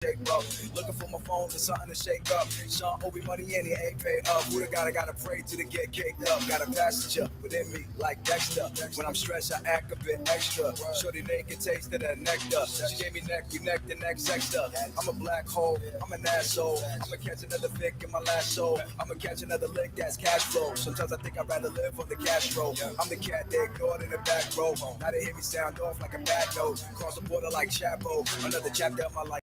shape up. Looking for my phone for something to shake up. Sean Obi money and he ain't paid up. Who the gotta pray to get caked up. Got a passenger within me like Dexter. When I'm stressed, I act a bit extra. Shorty naked taste of that nectar. She gave me neck, we neck the next sexter. I'm a black hole, I'm an asshole. I'ma catch another Vic in my last show. I'ma catch another lick that's cash flow. Sometimes I think I'd rather live on the cash roll. I'm the cat they ignored in the back row. Now they hear me sound off like a bad note. Cross the border like Chapo. Another chapter of my life.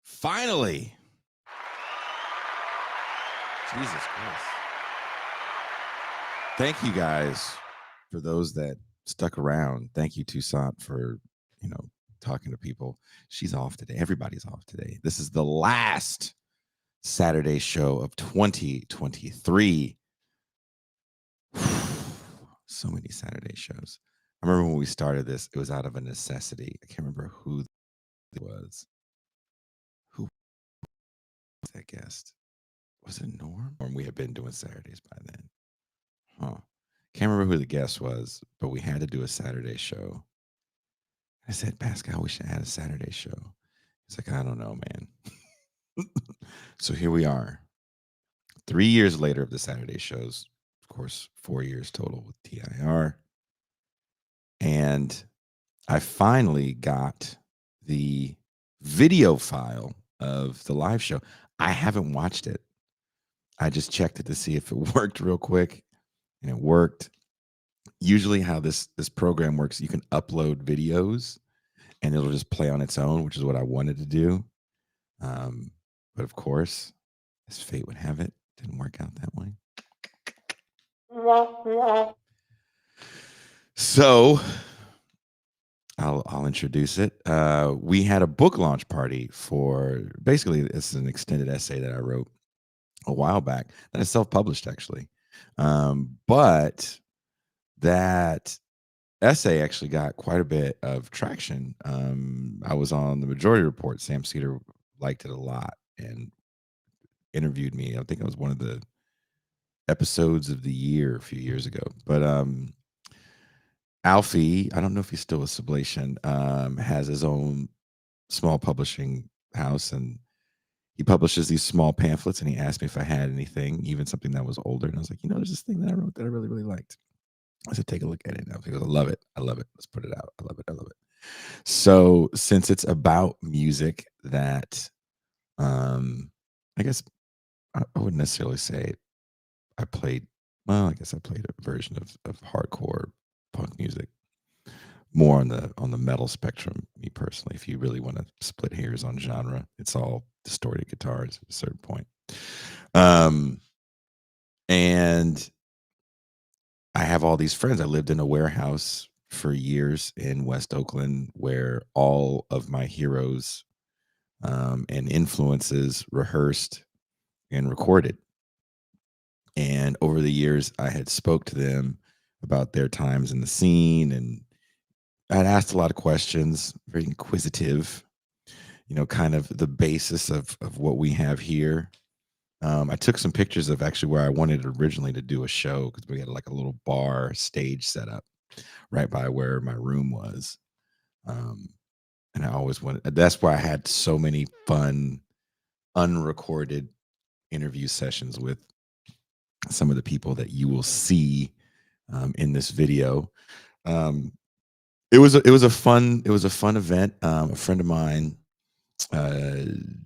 Finally. Jesus Christ. Thank you guys for those that stuck around. Thank you, Toussaint, for, talking to people. She's off today. Everybody's off today. This is the last Saturday show of 2023. So many Saturday shows. I remember when we started this, it was out of a necessity. I can't remember who it was. Who was that guest? Was it Norm? Or we had been doing Saturdays by then. Can't remember who the guest was, but we had to do a Saturday show. I said, Pascal, we should add a Saturday show. He's like, I don't know, man. So here we are. 3 years later of the Saturday shows, of course, 4 years total with TIR. And I finally got the video file of the live show. I haven't watched it. I just checked it to see if it worked real quick, and it worked. Usually how this program works, you can upload videos and it'll just play on its own, which is what I wanted to do. But of course, as fate would have it, didn't work out that way. So I'll introduce it. We had a book launch party for, basically, it's an extended essay that I wrote a while back that is self-published, actually. But that essay actually got quite a bit of traction. I was on the Majority Report. Sam Cedar liked it a lot and interviewed me. I think it was one of the episodes of the year a few years ago. But Alfie, I don't know if he's still with Sublation, has his own small publishing house, and he publishes these small pamphlets, and he asked me if I had anything, even something that was older. And I was like, there's this thing that I wrote that I really, really liked. I said, take a look at it now. He goes, I love it. I love it. Let's put it out. I love it. I love it. So since it's about music that, I guess I wouldn't necessarily say I played, well, I guess I played a version of hardcore punk music, more on the metal spectrum, me personally. If you really want to split hairs on genre, it's all distorted guitars at a certain point. And I have all these friends. I lived in a warehouse for years in West Oakland where all of my heroes and influences rehearsed and recorded. And over the years, I had spoke to them about their times in the scene, and I'd asked a lot of questions, very inquisitive, kind of the basis of what we have here. I took some pictures of actually where I wanted originally to do a show, because we had like a little bar stage set up right by where my room was. And I always wanted, that's why I had so many fun, unrecorded interview sessions with some of the people that you will see in this video. It was a fun event. A friend of mine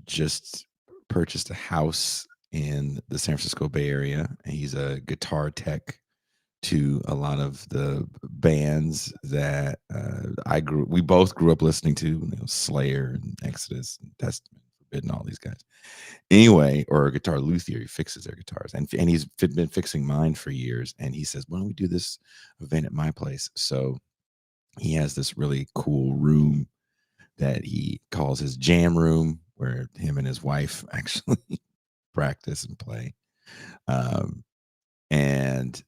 just purchased a house in the San Francisco Bay Area. He's a guitar tech to a lot of the bands that we both grew up listening to, you know, Slayer and Exodus and Testament, Forbidden, all these guys. Anyway, or a guitar luthier, he fixes their guitars, and he's been fixing mine for years. And he says, "Why don't we do this event at my place?" So he has this really cool room that he calls his jam room, where him and his wife actually practice and play. And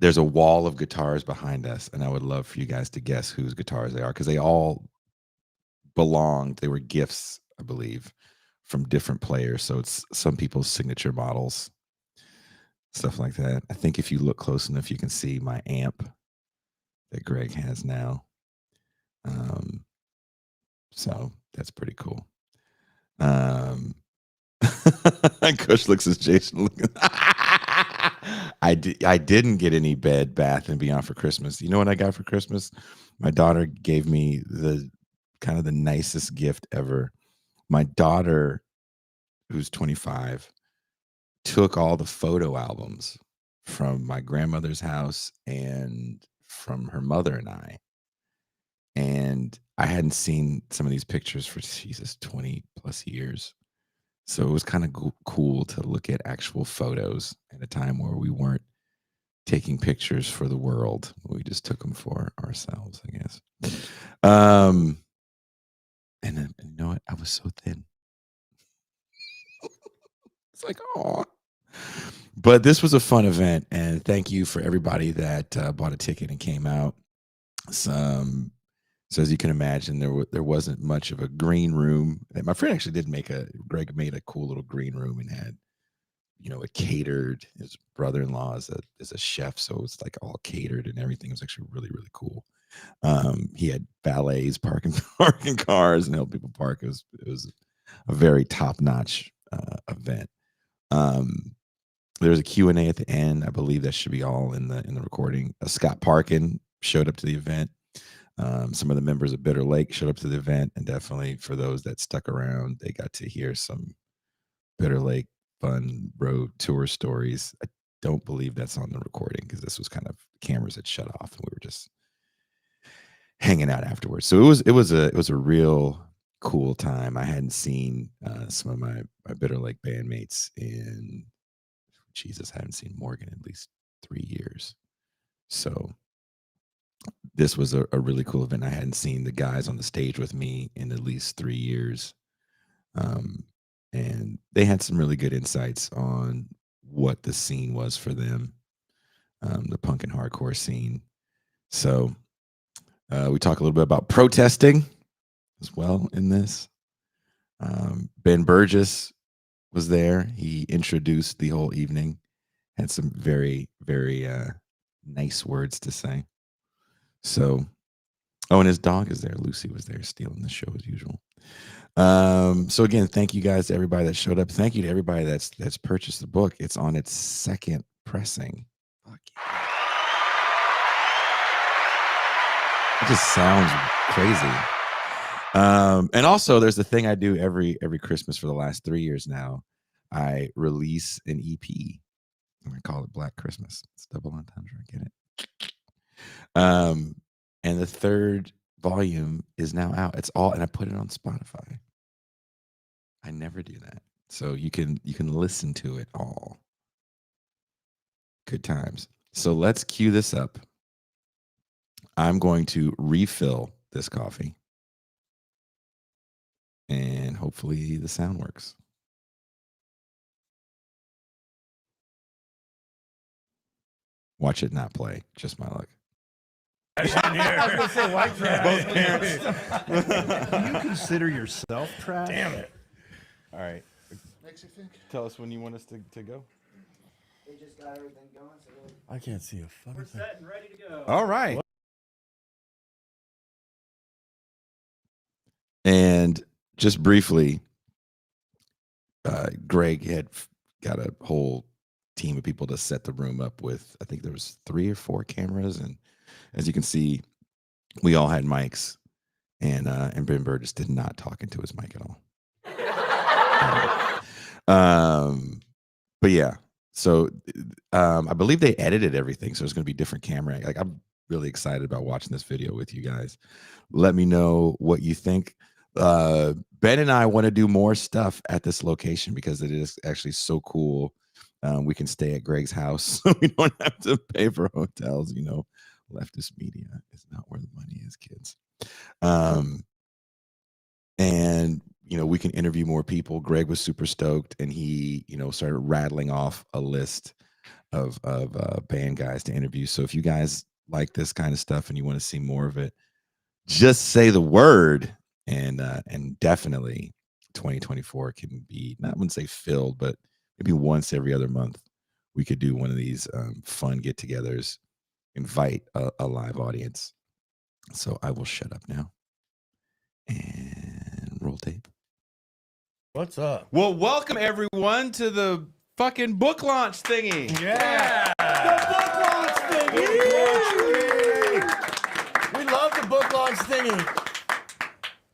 there's a wall of guitars behind us, and I would love for you guys to guess whose guitars they are, because they all belonged. They were gifts, I believe, from different players. So it's some people's signature models, stuff like that. I think if you look close enough, you can see my amp that Greg has now. So that's pretty cool. Kush looks as Jason looking. I didn't get any Bed Bath and Beyond for Christmas. You know what I got for Christmas? My daughter gave me the kind of the nicest gift ever. My daughter, who's 25, took all the photo albums from my grandmother's house and from her mother and I. And I hadn't seen some of these pictures for 20 plus years. So it was kind of cool to look at actual photos at a time where we weren't taking pictures for the world. We just took them for ourselves, I guess. And then, you know what? I was so thin. It's like, oh. But this was a fun event, and thank you for everybody that bought a ticket and came out. So as you can imagine, there wasn't much of a green room. My friend actually Greg made a cool little green room and had, you know, it catered. His brother-in-law is a chef, so it's like all catered and everything. It was actually really, really cool. He had valets parking cars and help people park. It was a very top-notch event. There's a Q&A at the end. I believe that should be all in the recording. Scott Parkin showed up to the event. Some of the members of Bitter Lake showed up to the event, and definitely for those that stuck around, they got to hear some Bitter Lake fun road tour stories. I don't believe that's on the recording because this was kind of cameras had shut off and we were just hanging out afterwards. So it was a real cool time. I hadn't seen some of my Bitter Lake bandmates in I haven't seen Morgan in at least 3 years. So this was a really cool event. I hadn't seen the guys on the stage with me in at least 3 years. And they had some really good insights on what the scene was for them, the punk and hardcore scene. So we talk a little bit about protesting as well in this. Ben Burgis was there. He introduced the whole evening, had some very, very nice words to say. So, and his dog is there. Lucy was there stealing the show as usual. So again, thank you guys to everybody that showed up. Thank you to everybody that's purchased the book. It's on its second pressing. Fuck yeah. It just sounds crazy. And also there's the thing I do every Christmas for the last 3 years now. I release an EP. I call it Black Christmas. It's double entendre. Get it? And the third volume is now out. It's all, and I put it on Spotify. I never do that. So you can listen to it all. Good times. So let's cue this up. I'm going to refill this coffee. And hopefully the sound works. Watch it not play. Just my luck. I was gonna say white trash. Both parents. Do you consider yourself trash? Damn it. All right. Makes you think. Tell us when you want us to go. They just got everything going. So I can't see a fucking We're thing. set and ready to go. All right. And just briefly, Greg had got a whole team of people to set the room up with. I think there was 3 or 4 cameras, and as you can see, we all had mics, and Ben Burgis did not talk into his mic at all. But yeah, so I believe they edited everything, so it's going to be different camera. Like, I'm really excited about watching this video with you guys. Let me know what you think. Ben and I want to do more stuff at this location because it is actually so cool. We can stay at Greg's house, so we don't have to pay for hotels. You know, leftist media is not where the money is, kids. And you know, we can interview more people. Greg was super stoked, and he, you know, started rattling off a list of band guys to interview. So if you guys like this kind of stuff and you want to see more of it, just say the word, and definitely 2024 can be, not, I wouldn't say filled, but maybe once every other month we could do one of these fun get-togethers, invite a live audience. So I will shut up now and roll tape. What's up? Well, welcome everyone to the fucking book launch thingy. Yeah. The book launch thingy. We love the book launch thingy.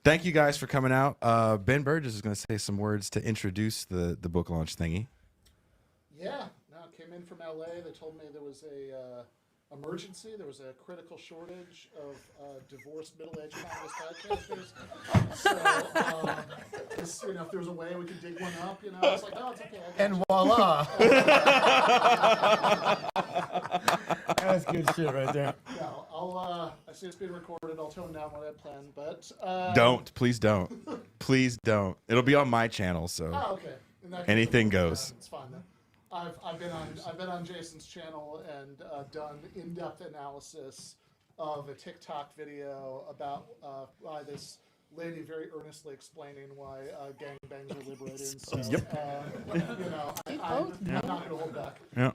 Thank you guys for coming out. Ben Burgis is going to say some words to introduce the book launch thingy. Yeah, no, came in from LA. They told me there was a emergency. There was a critical shortage of divorced middle-aged Congress podcasters. So, just, you know, if there was a way we could dig one up, you know, I was like, oh, it's okay. And voila. That's good shit right there. No, I see it's being recorded. I'll tone down what I planned, but Don't. Please don't. Please don't. It'll be on my channel, so oh, okay. In that case, anything goes. It's fine then. I've been on Jason's channel and done in-depth analysis of a TikTok video about why this lady very earnestly explaining why gangbangs are liberating. So, you know, I'm not going to hold back. Yeah.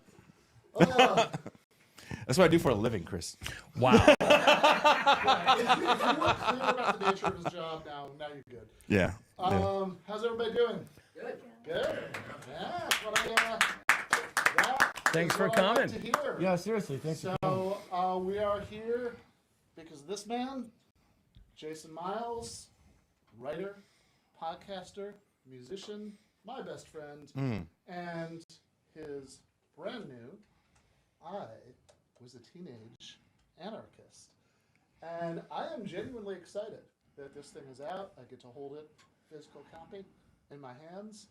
That's what I do for a living, Chris. Wow. If you were clear about the nature of his job, now you're good. Yeah. How's everybody doing? Good. Good. Yeah, that's what Thanks for what I like coming. to hear. Yeah, seriously. Thanks for coming. So we are here because this man, Jason Miles, writer, podcaster, musician, my best friend, and his brand new I Was a Teenage Anarchist. And I am genuinely excited that this thing is out. I get to hold it, physical copy, in my hands.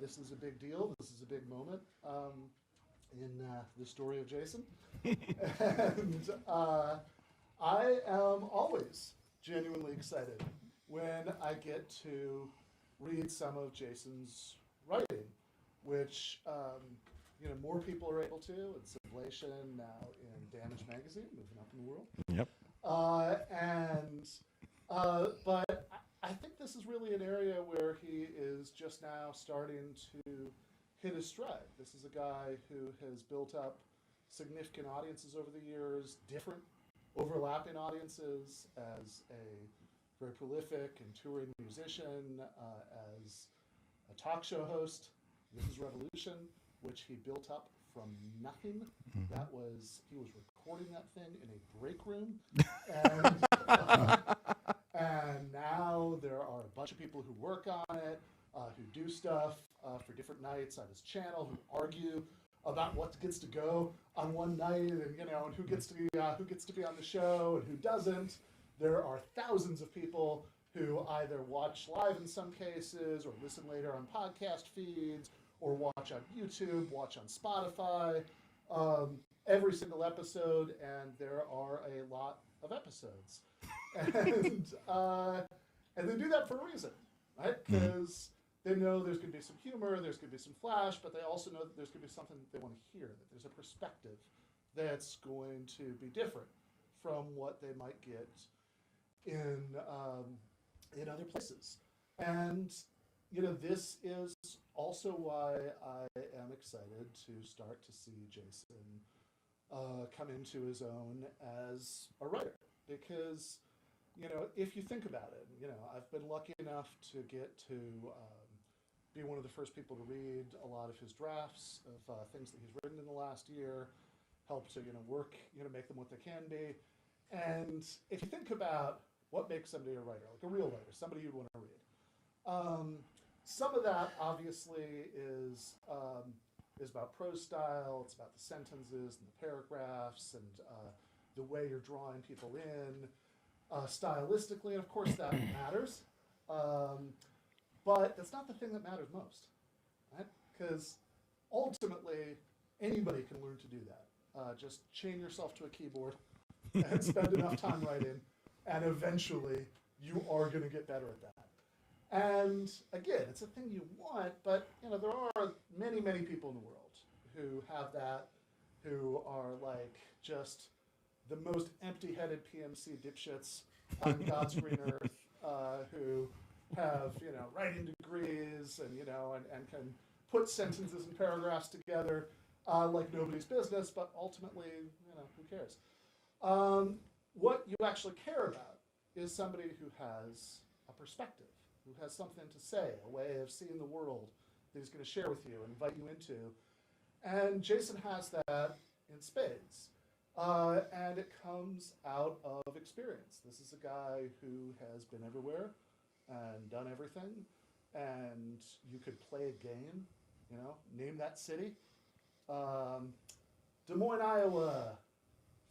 This is a big deal. This is a big moment in the story of Jason. And I am always genuinely excited when I get to read some of Jason's writing, which you know, more people are able to. It's Sublation now in Damage Magazine, moving up in the world. Yep. But I think this is really an area where he is just now starting to hit his stride. This is a guy who has built up significant audiences over the years, different overlapping audiences, as a very prolific and touring musician, as a talk show host. This is Revolution, which he built up from nothing. That was, he was recording that thing in a break room. And now there are a bunch of people who work on it, who do stuff for different nights on his channel, who argue about what gets to go on one night, and you know, and who gets to be on the show and who doesn't. There are thousands of people who either watch live in some cases or listen later on podcast feeds or watch on YouTube, watch on Spotify, every single episode, and there are a lot of episodes. And they do that for a reason, right? Because they know there's going to be some humor, there's going to be some flash, but they also know that there's going to be something that they want to hear, that there's a perspective that's going to be different from what they might get in other places. And you know, this is also why I am excited to start to see Jason come into his own as a writer, because if you think about it, I've been lucky enough to get to be one of the first people to read a lot of his drafts of things that he's written in the last year, help to, work, make them what they can be. And if you think about what makes somebody a writer, like a real writer, somebody you'd want to read, some of that obviously is about prose style. It's about the sentences and the paragraphs and the way you're drawing people in. Stylistically, and of course that matters, but that's not the thing that matters most, right? Because ultimately, anybody can learn to do that. Just chain yourself to a keyboard and spend enough time writing, and eventually you are going to get better at that. And again, it's a thing you want, but there are many, many people in the world who have that, who are like just the most empty-headed PMC dipshits on God's green earth, who have writing degrees and and can put sentences and paragraphs together like nobody's business, but ultimately who cares? What you actually care about is somebody who has a perspective, who has something to say, a way of seeing the world that he's going to share with you and invite you into. And Jason has that in spades. And it comes out of experience. This is a guy who has been everywhere and done everything. And you could play a game, name that city. Des Moines, Iowa,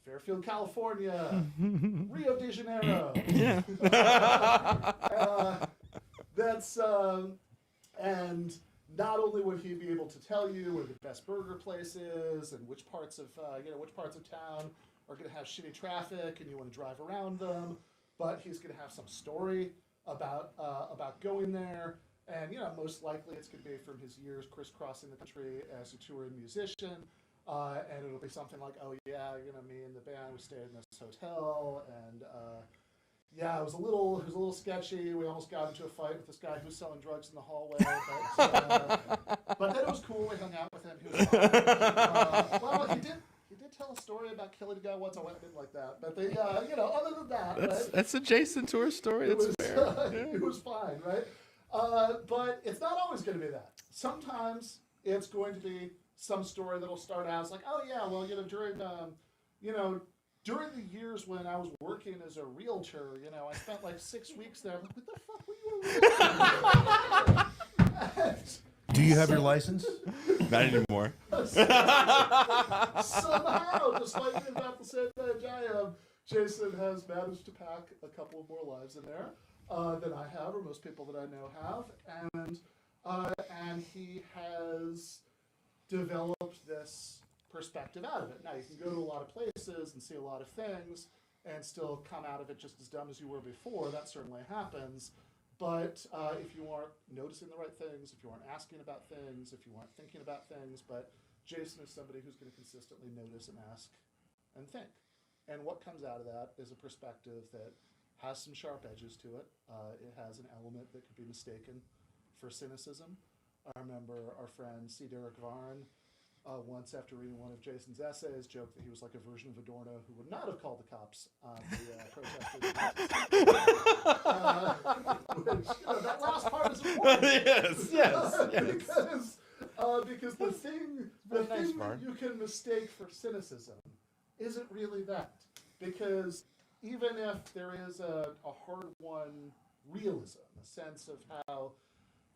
Fairfield, California, Rio de Janeiro. Yeah. And not only would he be able to tell you where the best burger place is and which parts of town are going to have shitty traffic and you want to drive around them, but he's going to have some story about going there. And most likely it's going to be from his years crisscrossing the country as a touring musician. And it'll be something like, oh yeah, me and the band, we stayed in this hotel, and yeah, it was a little sketchy. We almost got into a fight with this guy who was selling drugs in the hallway, but then it was cool. We hung out with him. He was fine. Well, he did tell a story about killing a guy once. I didn't like that, but other than that, That's a Jason tour story. That's fair. It was fine, right? But it's not always going to be that. Sometimes it's going to be some story that'll start out as like, oh yeah, well, during the years when I was working as a realtor, I spent like 6 weeks there. I'm like, what the fuck were you a realtor? Do you have your license? Not anymore. Somehow, despite being about the same age I am, Jason has managed to pack a couple of more lives in there than I have, or most people that I know have, and he has developed this perspective out of it. Now, you can go to a lot of places and see a lot of things and still come out of it just as dumb as you were before. That certainly happens. But if you aren't noticing the right things, if you aren't asking about things, if you aren't thinking about things, but Jason is somebody who's going to consistently notice and ask and think. And what comes out of that is a perspective that has some sharp edges to it. It has an element that could be mistaken for cynicism. I remember our friend C. Derek Varn once, after reading one of Jason's essays, joked that he was like a version of Adorno who would not have called the cops on the protesters. That last part is important. yes. Because the thing that you can mistake for cynicism isn't really that. Because even if there is a hard-won realism, a sense of how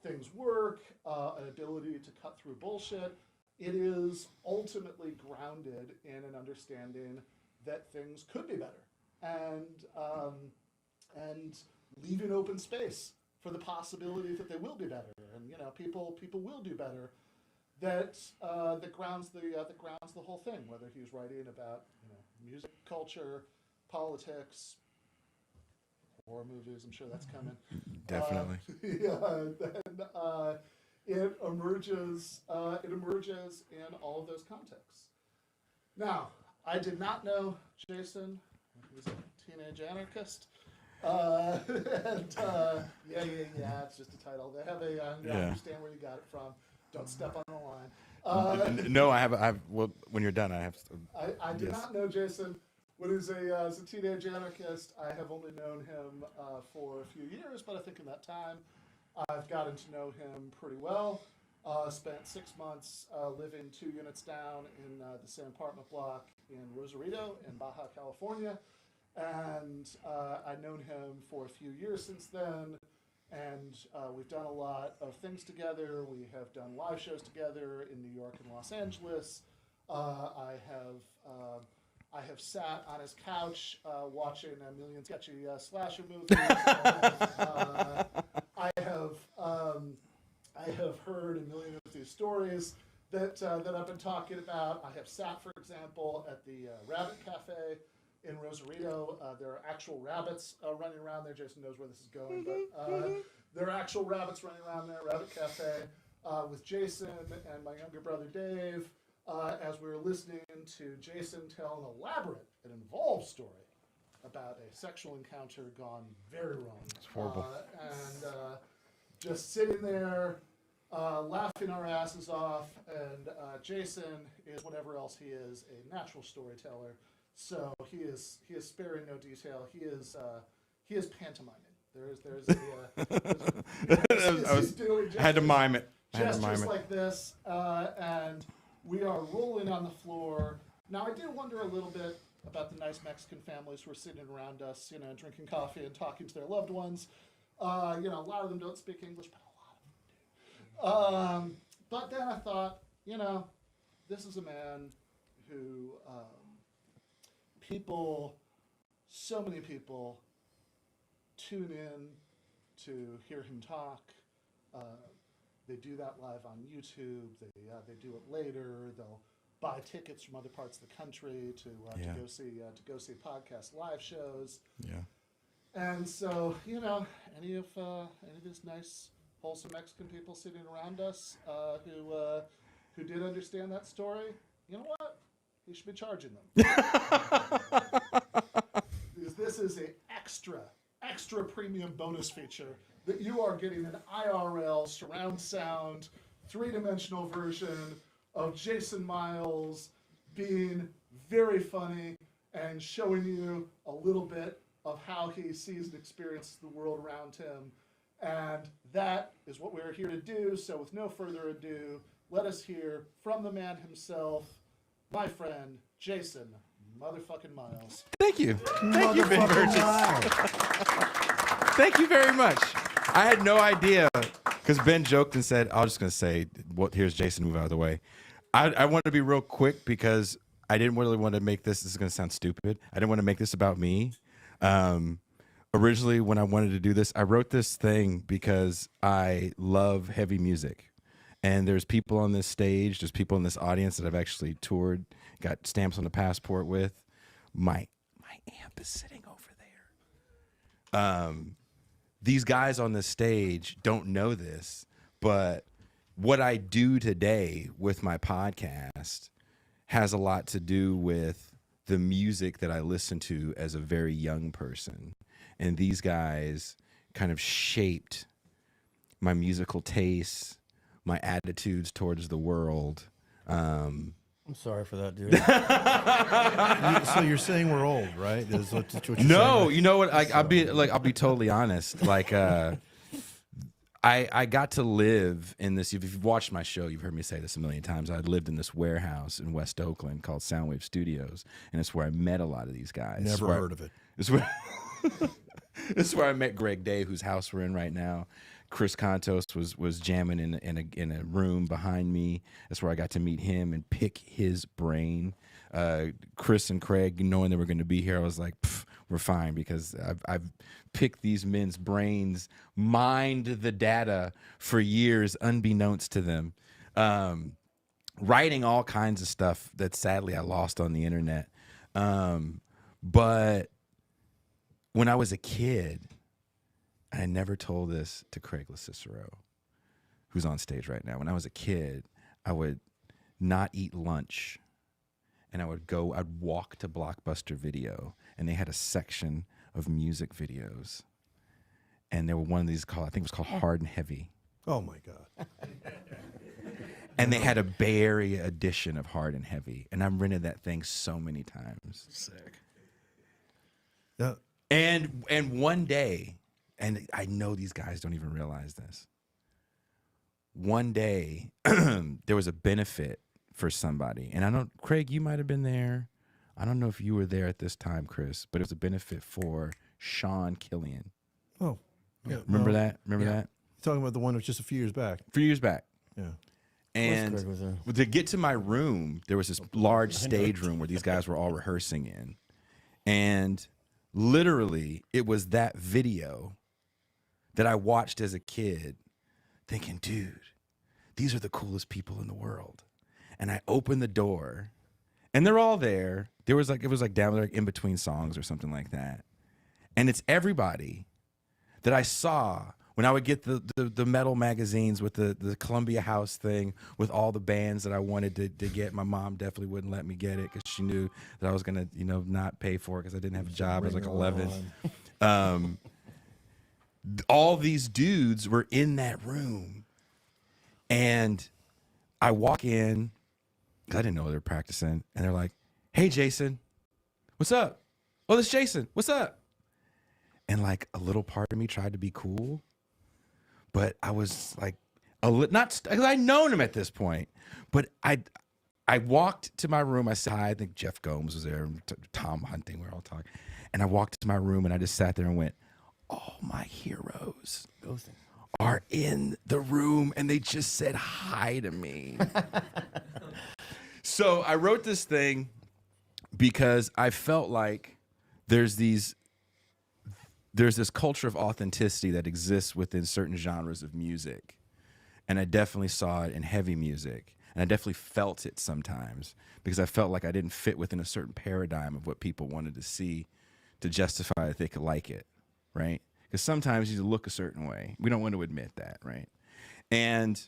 things work, an ability to cut through bullshit, it is ultimately grounded in an understanding that things could be better, and leaving open space for the possibility that they will be better, and people will do better. That grounds the whole thing. Whether he's writing about music, culture, politics, horror movies, I'm sure that's coming. Definitely. It emerges in all of those contexts. Now, I did not know Jason. He was a teenage anarchist. It's just a title. They have I understand where you got it from. Don't step on the line. No, I have. Well, when you're done, I have. I did not know Jason. he's as a teenage anarchist. I have only known him for a few years, but I think in that time I've gotten to know him pretty well. Spent 6 months living 2 units down in the same apartment block in Rosarito in Baja California. And I've known him for a few years since then. And we've done a lot of things together. We have done live shows together in New York and Los Angeles. I have sat on his couch watching a million sketchy slasher movies. I have heard a million of these stories that I've been talking about. I have sat, for example, at the Rabbit Cafe in Rosarito. There are actual rabbits running around there. Jason knows where this is going, but there are actual rabbits running around there. Rabbit Cafe with Jason and my younger brother Dave. As we were listening to Jason tell an elaborate and involved story about a sexual encounter gone very wrong. It's horrible. And just sitting there, laughing our asses off, and Jason is whatever else he is, a natural storyteller. So he is sparing no detail. He is pantomiming. I had to mime it. Gestures like this, and we are rolling on the floor. Now, I do wonder a little bit about the nice Mexican families who are sitting around us, drinking coffee and talking to their loved ones. A lot of them don't speak English, but a lot of them do. But then I thought, this is a man who so many people tune in to hear him talk. They do that live on YouTube. They do it later. They'll buy tickets from other parts of the country to go see podcast live shows. Yeah. And so any of these nice wholesome Mexican people sitting around us who did understand that story, you know what? He should be charging them. Because this is an extra premium bonus feature that you are getting an IRL surround sound 3-dimensional version of Jason Miles being very funny and showing you a little bit of how he sees and experiences the world around him. And that is what we're here to do. So with no further ado, let us hear from the man himself, my friend, Jason motherfucking Miles. Thank you. Thank you, Ben Burgis. Thank you very much. I had no idea, because Ben joked and said, I was just going to say, here's Jason, move out of the way. I wanted to be real quick because I didn't really want to make this is going to sound stupid. I didn't want to make this about me. Originally, when I wanted to do this, I wrote this thing because I love heavy music. And there's people on this stage, there's people in this audience that I've actually toured, got stamps on the passport with. My amp is sitting over there. These guys on the stage don't know this, but what I do today with my podcast has a lot to do with the music that I listened to as a very young person. And these guys kind of shaped my musical tastes, my attitudes towards the world. I'm sorry for that, dude. So you're saying we're old, right? That's what you're No, saying? you know what? I'll be totally honest. I got to live in this. If you've watched my show, you've heard me say this a million times. I lived in this warehouse in West Oakland called Soundwave Studios, and it's where I met a lot of these guys. Never heard of it. It's where this is where I met Greg Day, whose house we're in right now. Chris Kontos was jamming in a room behind me. That's where I got to meet him and pick his brain. Chris and Craig, knowing they were going to be here, I was like, we're fine, because I've picked these men's brains, mined the data for years, unbeknownst to them, writing all kinds of stuff that sadly I lost on the internet. But when I was a kid, I never told this to Craig Locicero, who's on stage right now. When I was a kid, I would not eat lunch, and I'd walk to Blockbuster Video, and they had a section of music videos, and there were one of these I think it was called Hard and Heavy. Oh my God. And they had a Bay Area edition of Hard and Heavy, and I rented that thing so many times. Sick. Yeah. And one day, and I know these guys don't even realize this. One day, there was a benefit for somebody, and I don't. Craig, you might have been there. I don't know if you were there at this time, Chris, but it was a benefit for Sean Killian. Oh, yeah. Remember that? Remember that? You're talking about the one that was just a few years back. A few years back. Yeah. And Craig was there. to get to my room, there was this large stage room where these guys were all rehearsing in. And literally, it was that video that I watched as a kid thinking, dude, these are the coolest people in the world. And I opened the door and they're all there. It was like down there in between songs or something like that. And it's everybody that I saw when I would get the metal magazines with the Columbia House thing with all the bands that I wanted to get. My mom definitely wouldn't let me get it because she knew that I was going to, not pay for it because I didn't have a job. I was like 11. All these dudes were in that room. And I walk in, because I didn't know they were practicing. And they're like, hey, Jason, what's up? Oh, this Jason, what's up? And like a little part of me tried to be cool. But I was like, not because I'd known him at this point. But I walked to my room. I said hi. I think Jeff Gomes was there. Tom Hunting. We were all talking. And I walked to my room and I just sat there and went, all my heroes are in the room and they just said hi to me. So I wrote this thing because I felt like there's this culture of authenticity that exists within certain genres of music. And I definitely saw it in heavy music. And I definitely felt it sometimes because I felt like I didn't fit within a certain paradigm of what people wanted to see to justify that they could like it, right? Because sometimes you look a certain way. We don't want to admit that, right? And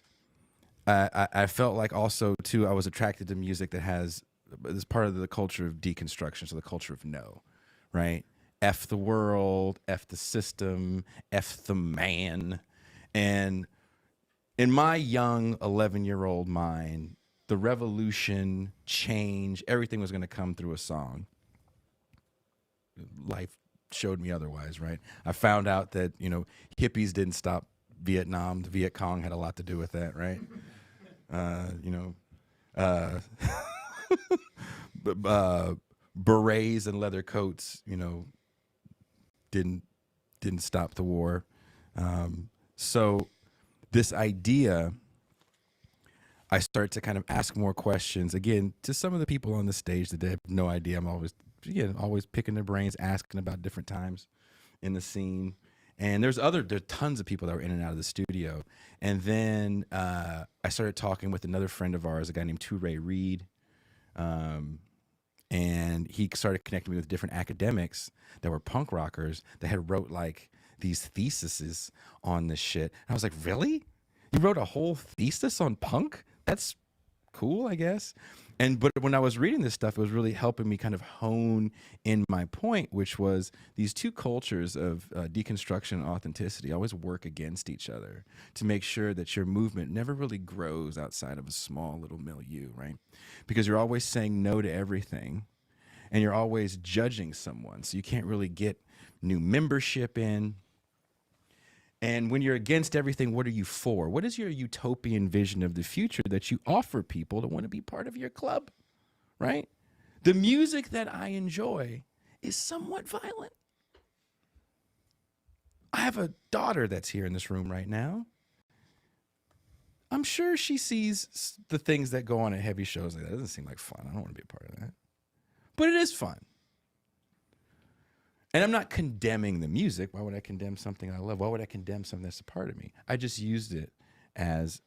I felt like also, too, I was attracted to music that has this part of the culture of deconstruction, so the culture of no, right? F the world, F the system, F the man. And in my young 11-year-old mind, the revolution, change, everything was going to come through a song. Life showed me otherwise, right? I found out that, hippies didn't stop Vietnam. The Viet Cong had a lot to do with that, right? Berets and leather coats, didn't stop the war. So this idea, I start to kind of ask more questions again to some of the people on the stage that they have no idea. I'm always picking their brains, asking about different times in the scene. And there's tons of people that were in and out of the studio. And then I started talking with another friend of ours, a guy named Toure Reed. And he started connecting me with different academics that were punk rockers that had wrote like these theses on this shit. And I was like, really? You wrote a whole thesis on punk? That's cool, I guess. But when I was reading this stuff, it was really helping me kind of hone in my point, which was these two cultures of deconstruction and authenticity always work against each other to make sure that your movement never really grows outside of a small little milieu, right? Because you're always saying no to everything and you're always judging someone. So you can't really get new membership in. And when you're against everything, what are you for? What is your utopian vision of the future that you offer people that want to be part of your club, right? The music that I enjoy is somewhat violent. I have a daughter that's here in this room right now. I'm sure she sees the things that go on at heavy shows like that. It doesn't seem like fun. I don't want to be a part of that. But it is fun. And I'm not condemning the music. Why would I condemn something I love? Why would I condemn something that's a part of me? I just used it as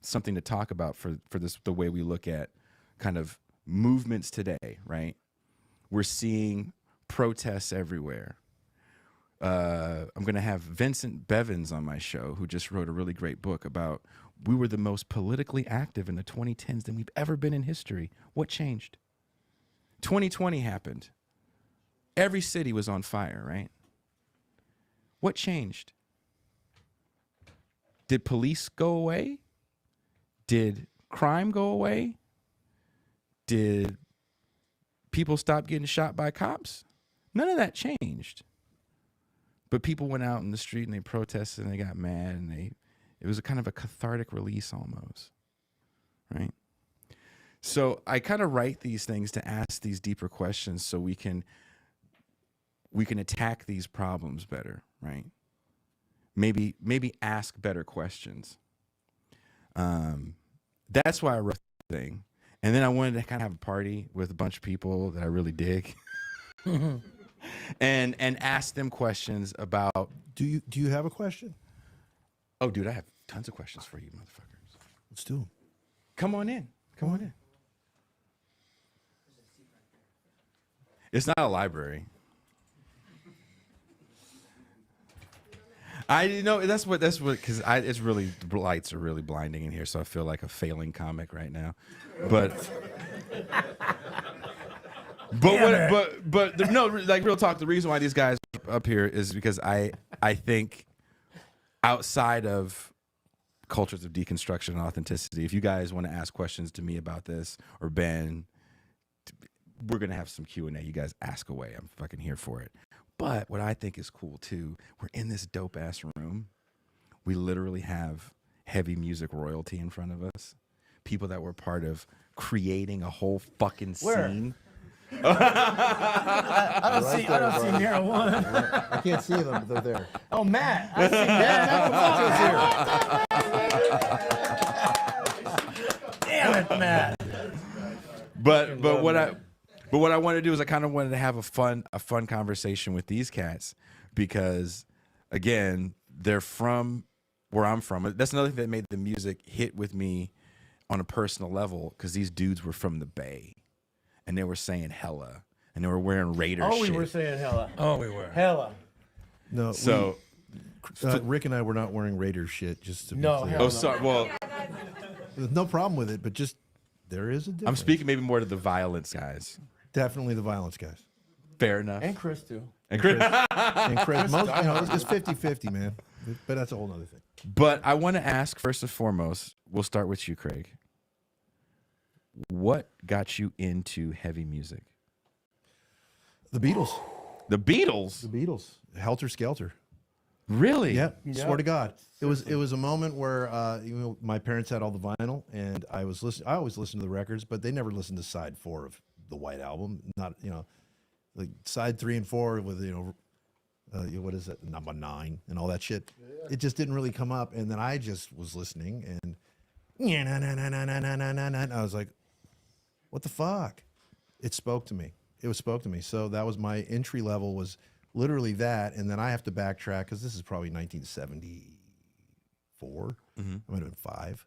something to talk about for the way we look at kind of movements today, right? We're seeing protests everywhere. I'm going to have Vincent Bevins on my show, who just wrote a really great book about we were the most politically active in the 2010s than we've ever been in history. What changed? 2020 happened. Every city was on fire, right? What changed? Did police go away? Did crime go away? Did people stop getting shot by cops? None of that changed. But people went out in the street and they protested and they got mad and it was a kind of a cathartic release almost, right? So I kind of write these things to ask these deeper questions so we can attack these problems better, right? Maybe ask better questions. That's why I wrote the thing. And then I wanted to kind of have a party with a bunch of people that I really dig. and ask them questions about. Do you have a question? Oh, dude, I have tons of questions for you, motherfuckers. Let's do them. Come on in. Come on in. It's not a library. That's what because it's really, the lights are really blinding in here, so I feel like a failing comic right now. But no, like real talk, the reason why these guys are up here is because I think outside of cultures of deconstruction and authenticity, if you guys want to ask questions to me about this or Ben, we're gonna have some Q&A. You guys ask away. I'm fucking here for it. But what I think is cool too, we're in this dope ass room. We literally have heavy music royalty in front of us. People that were part of creating a whole fucking scene. I don't see marijuana. I can't see them, but they're there. Oh, Matt. I see Matt. Damn it, Matt. But what I wanted to do is I kind of wanted to have a fun conversation with these cats because, again, they're from where I'm from. That's another thing that made the music hit with me on a personal level because these dudes were from the Bay, and they were saying hella, and they were wearing Raider shit. Oh, we were saying hella. Oh, we were. Hella. No, So, Rick and I were not wearing Raiders shit. Just to be No, clear. hell oh, no. sorry. Well, There's no problem with it, but just there is a difference. I'm speaking maybe more to the violence guys. Definitely the violence guys. Fair enough. And Chris, too. And Chris, most, it's 50-50, man. But that's a whole other thing. But I want to ask first and foremost, we'll start with you, Craig. What got you into heavy music? The Beatles. The Beatles? The Beatles. Helter Skelter. Really? Yep. Swear to God. It was a moment where my parents had all the vinyl and I was listening. I always listened to the records, but they never listened to side 4 of the White Album. Not like side 3 and 4 with what is that, number 9 and all that shit. Yeah. It just didn't really come up, and then I just was listening and I was like, what the fuck? It spoke to me. Spoke to me. So that was my entry level, was literally that, and then I have to backtrack because this is probably 1974. Mm-hmm. I might have been 5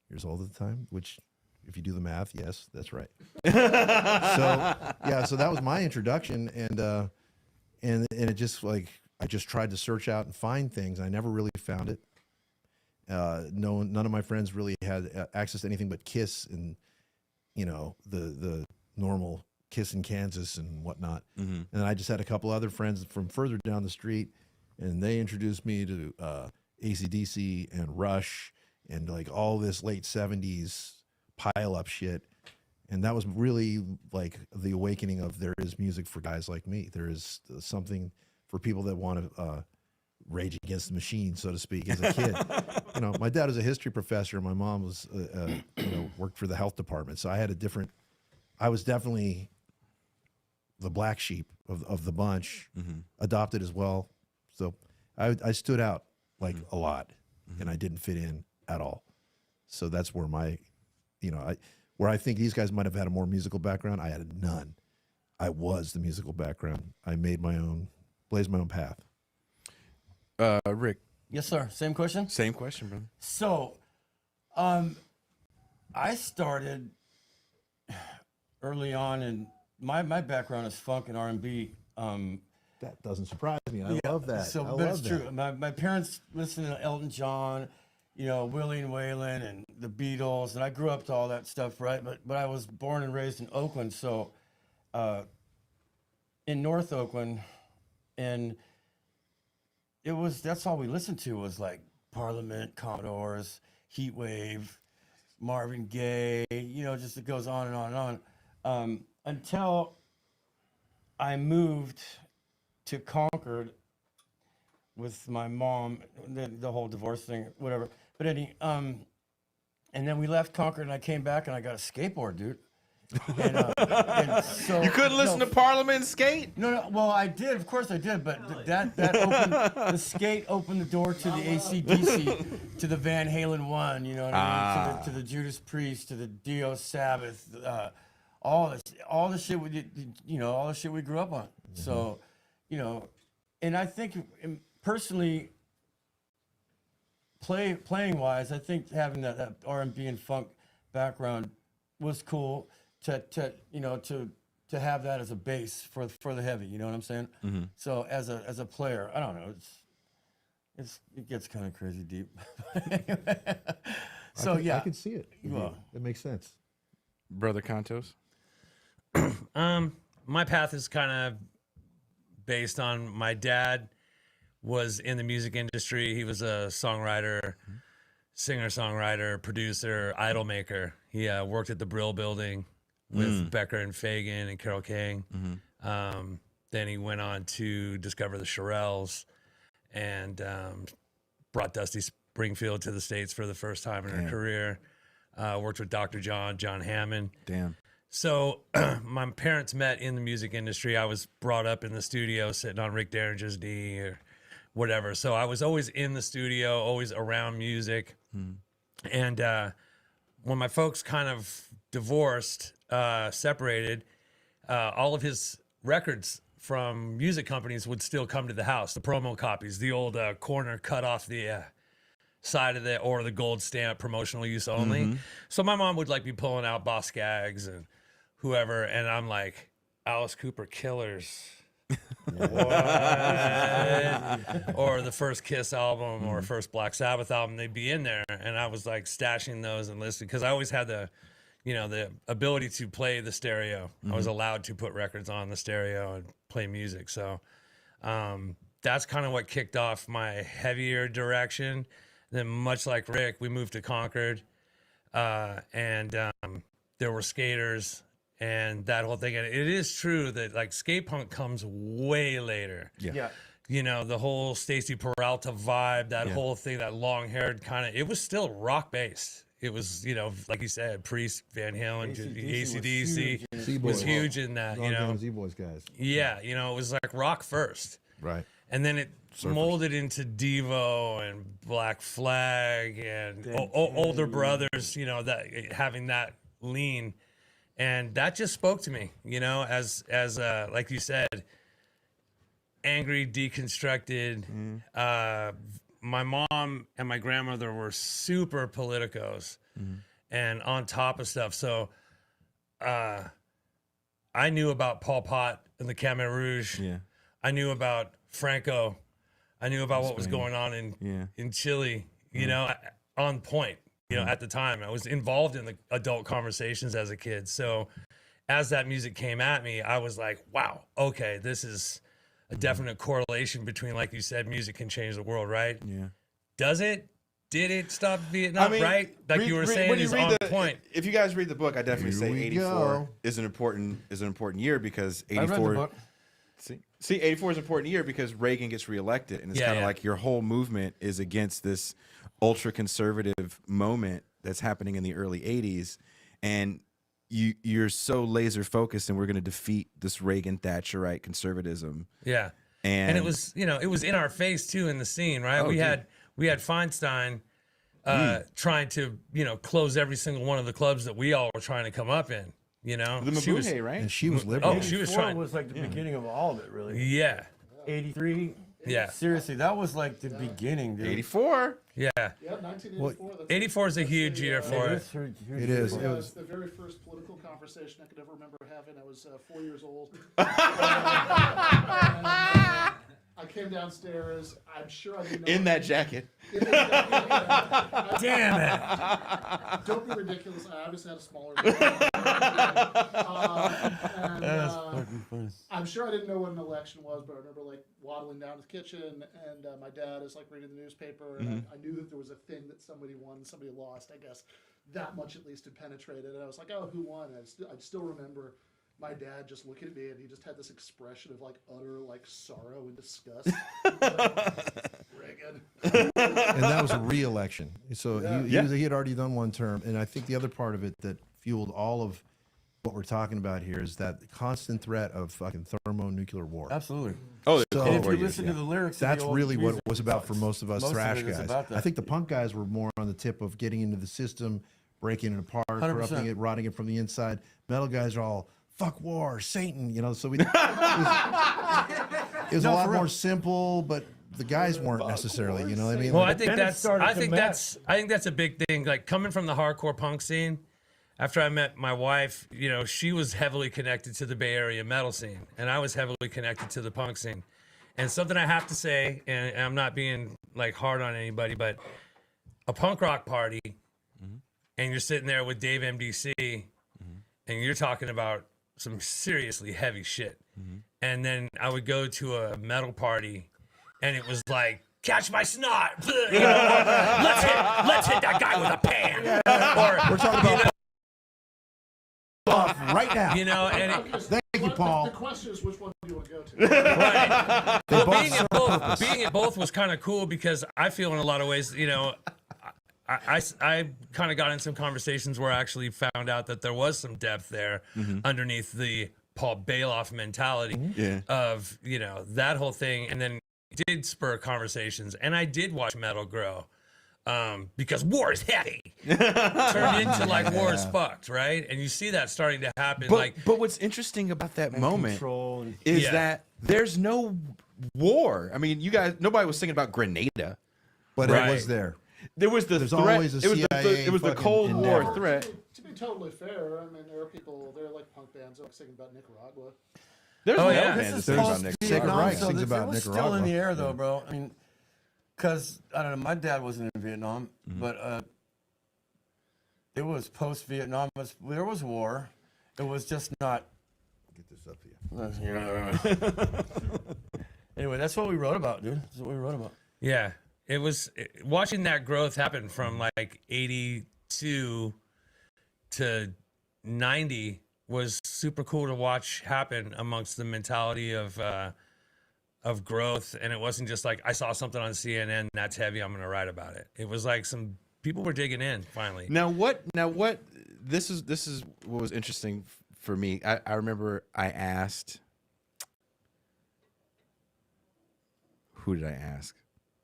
years old at the time, which, if you do the math, yes, that's right. So that was my introduction, and it just, like, I just tried to search out and find things. I never really found it. None of my friends really had access to anything but Kiss and the normal Kiss in Kansas and whatnot. Mm-hmm. And then I just had a couple other friends from further down the street, and they introduced me to AC/DC and Rush and like all this late 70s pile up shit. And that was really like the awakening of there is music for guys like me. There is something for people that want to rage against the machine, so to speak, as a kid. My dad was a history professor, and my mom was worked for the health department. So I was definitely the black sheep of the bunch, adopted as well. So I stood out like a lot, and I didn't fit in at all. So that's where where I think these guys might have had a more musical background. I had none. I was the musical background. I made blazed my own path. Rick. Yes, sir. Same question? Same question, brother. So, I started early on, and my background is funk and R&B. That doesn't surprise me. I love that. So, but it's true. My parents listened to Elton John, Willie and Waylon and the Beatles, and I grew up to all that stuff, right? But I was born and raised in Oakland, so in North Oakland, and that's all we listened to was like Parliament, Commodores, Heat Wave, Marvin Gaye, just it goes on and on and on. Until I moved to Concord with my mom, the whole divorce thing, whatever. But and then we left Concord, and I came back, and I got a skateboard, dude. And so, You couldn't listen to Parliament and skate? No. Well, I did, of course I did, but that opened the skate opened the door to the AC/DC, to the Van Halen 1, you know what I mean? To the Judas Priest, to the Dio Sabbath, all the shit we did, you know, all the shit we grew up on. So, you know, and I think personally, playing wise, I think having that R&B and funk background was cool. To have that as a base for the heavy, you know what I'm saying? So as a player, I don't know, it gets kind of crazy deep. So I can see it. Well, it makes sense. Brother Kontos? My path is kind of based on my dad was in the music industry. He was a songwriter, singer-songwriter, producer, idol maker. He worked at the Brill Building with Becker and Fagan and Carole King. Then he went on to discover the Shirelles and brought Dusty Springfield to the States for the first time in her career. Worked with Dr. John Hammond. Damn. So my parents met in the music industry. I was brought up in the studio sitting on Rick Derringer's knee or whatever. So I was always in the studio, always around music. And when my folks kind of divorced, separated, all of his records from music companies would still come to the house, the promo copies, the old corner cut off the side of or the gold stamp, promotional use only. So my mom would like be pulling out Boss Skaggs and whoever, and I'm like, Alice Cooper Killers. Or the first Kiss album or first Black Sabbath album, they'd be in there, and I was like stashing those and listening because I always had the ability to play the stereo. I was allowed to put records on the stereo and play music. So that's kind of what kicked off my heavier direction. Then, much like Rick, we moved to Concord, and there were skaters and that whole thing. And it is true that like skate punk comes way later. yeah. You know, the whole Stacy Peralta vibe, that whole thing, that long-haired kind of, it was still rock-based. It was, you know, like you said, Priest, Van Halen, AC/DC was huge in that, you know. Z-Boys guys. Yeah, you know, it was like rock first. Right. And then it molded into Devo and Black Flag and older brothers, you know, that having that lean. And that just spoke to me, you know, as like you said, angry, deconstructed. My mom and my grandmother were super politicos and on top of stuff. So I knew about Pol Pot and the Khmer Rouge. Yeah. I knew about Franco. I knew about what was going on in Chile, you know, on point, you know, at the time. I was involved in the adult conversations as a kid. So as that music came at me, I was like, wow, okay, this is a definite correlation between, like you said, music can change the world, right? Yeah. Does it? Did it stop Vietnam, right? Like you were saying, is on point. If you guys read the book, I definitely Here say we 84 go. is an important year because I read the 84. book. See, 84 is an important year because Reagan gets reelected, and it's kind of like your whole movement is against this ultra conservative moment that's happening in the early 80s, and you're so laser focused, and we're going to defeat this Reagan Thatcherite conservatism. Yeah. And it was, you know, it was in our face too in the scene, right? We had Feinstein trying to, you know, close every single one of the clubs that we all were trying to come up in, you know. The Mabuhay, right? And she was liberal. Oh, she was 84 trying. was like the beginning of all of it, really. Yeah. 83. Yeah. Seriously, that was like the beginning, dude. 84. Yeah. Yeah, 1984. That's 84 is a huge year for it. It is. Yeah, It it's was. the very first political conversation I could ever remember having. I was 4 years old. I came downstairs. I'm sure I didn't know. In that jacket. Damn it. Don't be ridiculous. I obviously had a smaller. I'm sure I didn't know what an election was, but I remember like waddling down to the kitchen, and my dad is like reading the newspaper, and I knew that there was a thing that somebody won, somebody lost. I guess that much at least had penetrated, and I was like, oh, who won? And I still remember my dad just looking at me, and he just had this expression of like utter like sorrow and disgust. Reagan. And that was a re-election. So Yeah. he had already done one term, and I think the other part of it that fueled all of what we're talking about here is that constant threat of fucking thermonuclear war. Absolutely. Oh, the So- Cold And if War you years, listen yeah. to the lyrics, of the That's old really what music, it was about for most of us most of thrash it is guys. about that. I think the punk guys were more on the tip of getting into the system, breaking it apart, 100%. corrupting it, rotting it from the inside. Metal guys are all fuck war, Satan, you know. So it was a lot more simple, but the guys weren't necessarily, you know what I mean? Well, I Like, think Then it that's started I to think match. that's a big thing. Like coming from the hardcore punk scene, after I met my wife, you know, she was heavily connected to the Bay Area metal scene, and I was heavily connected to the punk scene. And something I have to say, and I'm not being like hard on anybody, but a punk rock party, and you're sitting there with Dave MDC, and you're talking about some seriously heavy shit. And then I would go to a metal party, and it was like, catch my snot, you know, or, let's hit that guy with a pan, or we're talking about off right now. you know, and Thank you, Paul. The question is, which one do you want to go to? right. They Well, both being at both was kind of cool because I feel in a lot of ways, you know, I kind of got in some conversations where I actually found out that there was some depth there underneath the Paul Bailoff mentality of, you know, that whole thing. And then it did spur conversations, and I did watch metal grow because war is heavy turned into like war is fucked, right? And you see that starting to happen. But what's interesting about that moment control and- is Yeah. that there's no war. I mean, you guys, nobody was thinking about Grenada. But Right. it was there. There was the There's threat. always a it was CIA it was the fucking Cold War endeavor. threat. To be totally fair, I mean, there are people, there are like punk bands like singing about Nicaragua. There's Oh, no yeah. band This that is sings about post Nicaragua. Sacred Vietnam, Reich so sings it about was still in Nicaragua. the air, though, bro. I mean, because I don't know, my dad wasn't in Vietnam, but it was post Vietnam. There was war. It was just not. Get this up here. Anyway, that's what we wrote about, dude. That's what we wrote about. Yeah, it was watching that growth happen from like 82 to 90 was super cool to watch happen amongst the mentality of growth. And it wasn't just like I saw something on CNN that's heavy, I'm gonna write about it. It was like some people were digging in finally. Now what? This is what was interesting for me. I remember I asked. Who did I ask?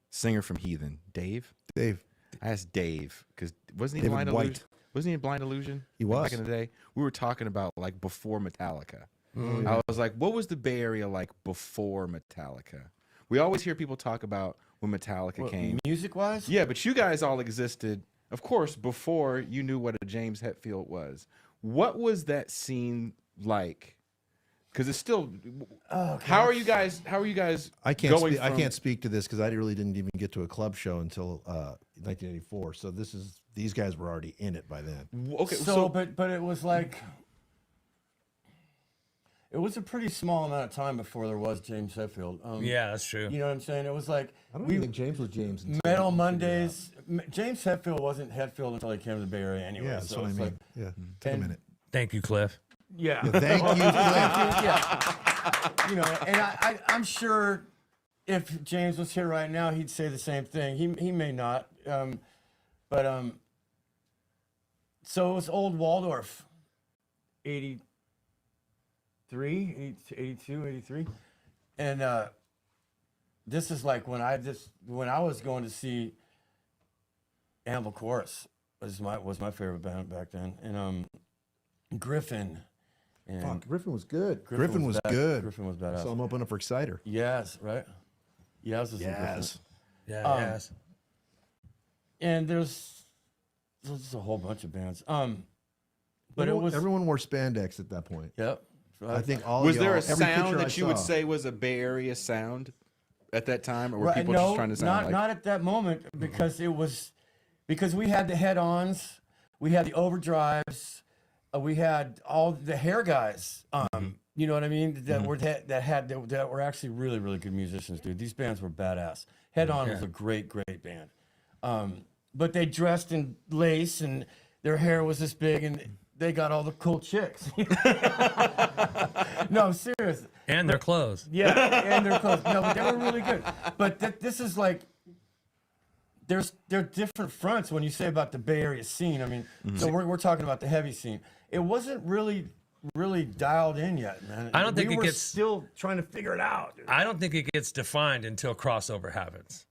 Singer from Heathen, Dave. Dave. I asked Dave because wasn't he David Blind White. Illusion? Wasn't he in Blind Illusion? He was. Back in the day. We were talking about like before Metallica. I was like, what was the Bay Area like before Metallica? We always hear people talk about when Metallica came. Music wise? Yeah, but you guys all existed, of course, before you knew what a James Hetfield was. What was that scene like? Because it's still. How are you guys? I can't. going I from- can't speak to this because I really didn't even get to a club show until 1984. So these guys were already in it by then. Okay, But it was like it was a pretty small amount of time before there was James Hetfield. Yeah, that's true. You know what I'm saying? It was like I don't even think James was James. until Metal I figured it out. Mondays. James Hetfield wasn't Hetfield until he came to the Bay Area anyway. Yeah, that's so what I it's mean. like- Yeah, take a and- minute. Thank you, Cliff. yeah. Thank you. Cliff. Yeah. You know, and I'm sure if James was here right now, he'd say the same thing. He may not. So it was Old Waldorf, 83, 82, 83. And this is like when I was going to see Anvil Chorus was my favorite band back then. And Griffin. And Fuck, Griffin was good. Griffin was good. Griffin was badass. So I'm open up for Exciter. Yes, right? Yes, was Yes. Yeah, yes. And there's a whole bunch of bands. But it was Everyone wore spandex at that point. Yep. I think all. Was there a every picture sound I that you would saw- say was a Bay Area sound at that time, or were Right, people no, just trying to sound like? not at that moment because because we had the head-ons, we had the overdrives, we had all the hair guys. You know what I mean? That were actually really, really good musicians, dude. These bands were badass. Head On was a great band. But they dressed in lace and their hair was this big and they got all the cool chicks. No, I'm serious. And their clothes. Yeah, and they're close. No, but they were really good. But this is like, there are different fronts when you say about the Bay Area scene. I mean, so we're talking about the heavy scene. It wasn't really dialed in yet, man. I don't think we it were gets- still trying to figure it out. I don't think it gets defined until crossover happens.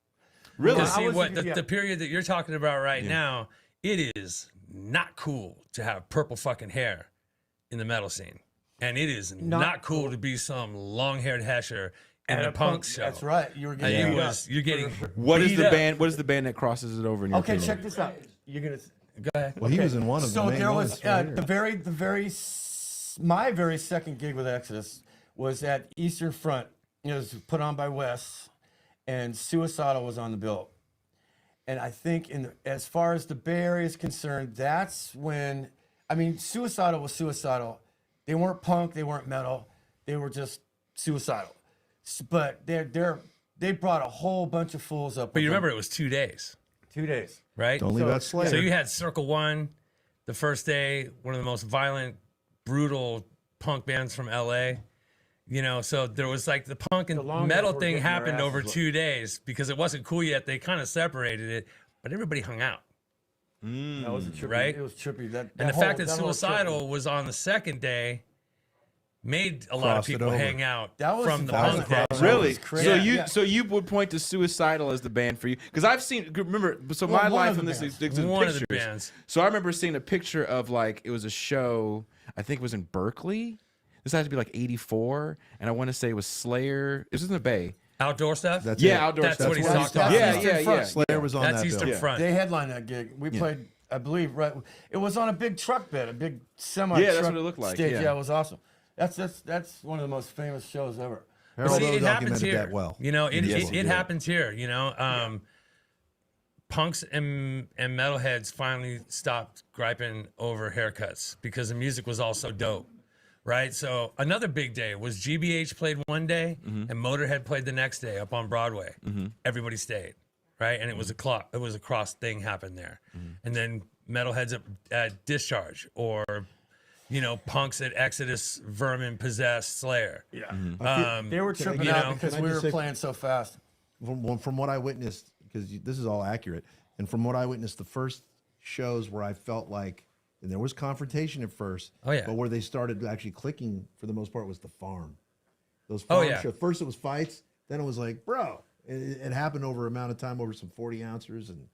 Really? Because see, the period that you're talking about right now, it is not cool to have purple fucking hair in the metal scene. And it is not cool to be some long-haired hesher in a punk show. That's right. You were And getting you're getting What is beat the up. band? What is the band that crosses it over in your Okay, opinion? check this out. You're gonna. Go ahead. Well, he was in one of So the main there ones was right here. my very second gig with Exodus was at Eastern Front. It was put on by Wes, and Suicidal was on the bill. And I think as far as the Bay Area is concerned, that's when, I mean, Suicidal was Suicidal. They weren't punk, they weren't metal, they were just suicidal. But they brought a whole bunch of fools up. But you with them. remember it was 2 days, 2 days. right? Don't leave out Slayer. So you had Circle One, the first day, one of the most violent, brutal punk bands from LA. You know, so there was like the punk and long metal guys were thing getting their happened over asses 2 days because it wasn't cool yet. They kind of separated it, but everybody hung out. That was a trippy, Right? It was trippy. And the fact that Suicidal was on the second day made a lot of Crossed it people over. hang out That was from the that was punk a day. crossover. Really? It was crazy. So Yeah. you would point to Suicidal as the band for you? Because I've seen. Remember, so Well, my one life of in the this bands. is One of the pictures. bands. So I remember seeing a picture of like it was a show. I think it was in Berkeley. This had to be like '84, and I want to say it was Slayer. It was in the Bay. Outdoor stuff? That's Yeah, it. outdoor That's stuff. what he's That's talking about. Yeah, Eastern yeah, Front. yeah. Slayer was on That's that Eastern bill. Front. They headlined that gig. We played, I believe, right. It was on a big truck bed, a big semi. Yeah, that's truck what it looked like, Stage. yeah. It was awesome. That's one of the most famous shows ever. Harold See, O it happens documented here. that well. You know, it Yes, he did. happens here. You know, punks and metalheads finally stopped griping over haircuts because the music was all so dope, right? So another big day was GBH played one day and Motorhead played the next day up on Broadway. Everybody stayed, right? And it was a cross thing happened there, and then metalheads at Discharge or. You know, punks at Exodus, Vermin, Possessed, Slayer. Yeah. They They were tripping you out know, because can I we just were say- playing so fast. From what I witnessed, because this is all accurate, and from what I witnessed, the first shows where I felt like, and there was confrontation at first, Oh, yeah. but where they started actually clicking for the most part was the farm. Those Oh, farm yeah. shows. First it was fights, then it was like, bro, it happened over amount of time, over some 40 ounces and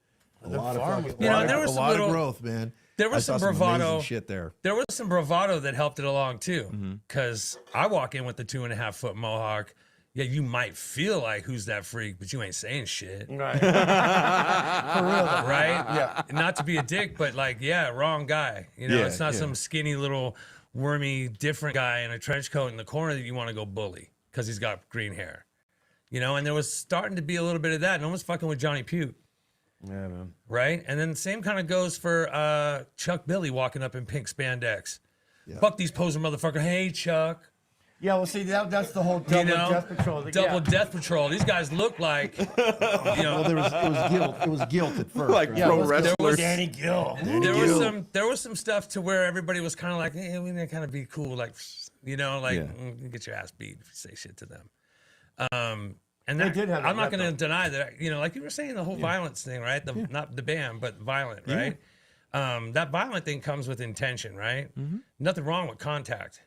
a lot farm of was- fucking, You know, lot there of- was a some lot little- of growth, man. there was I some saw amazing bravado. shit there. There was some bravado that helped it along too, because I walk in with the 2.5 foot mohawk. Yeah, you might feel like who's that freak, but you ain't saying shit, Right. For real. though. right? Yeah. Not to be a dick, but like, yeah, wrong guy. You know, Yeah, it's not yeah. some skinny little wormy different guy in a trench coat in the corner that you want to go bully because he's got green hair. You know, and there was starting to be a little bit of that, and almost fucking with Johnny Pute. Yeah, man. Right? And then the same kind of goes for Chuck Billy walking up in pink spandex. Fuck these poser motherfucker. Hey, Chuck. Yeah, well, see, that's the whole double You know? death patrol. Double Death Patrol. These guys look like, you know, Well, it was guilt. It was guilt at first. Like right? Yeah, pro let's go. wrestlers. Danny Gill. there was some stuff to where everybody was kind of like, hey, we need to kind of be cool, like, you know, like you get your ass beat if you say shit to them. And They that, did have I'm that not going to though. deny that, you know, like you were saying, the whole violence thing, right? Not the band, but violent, right? That violent thing comes with intention, right? Nothing wrong with contact,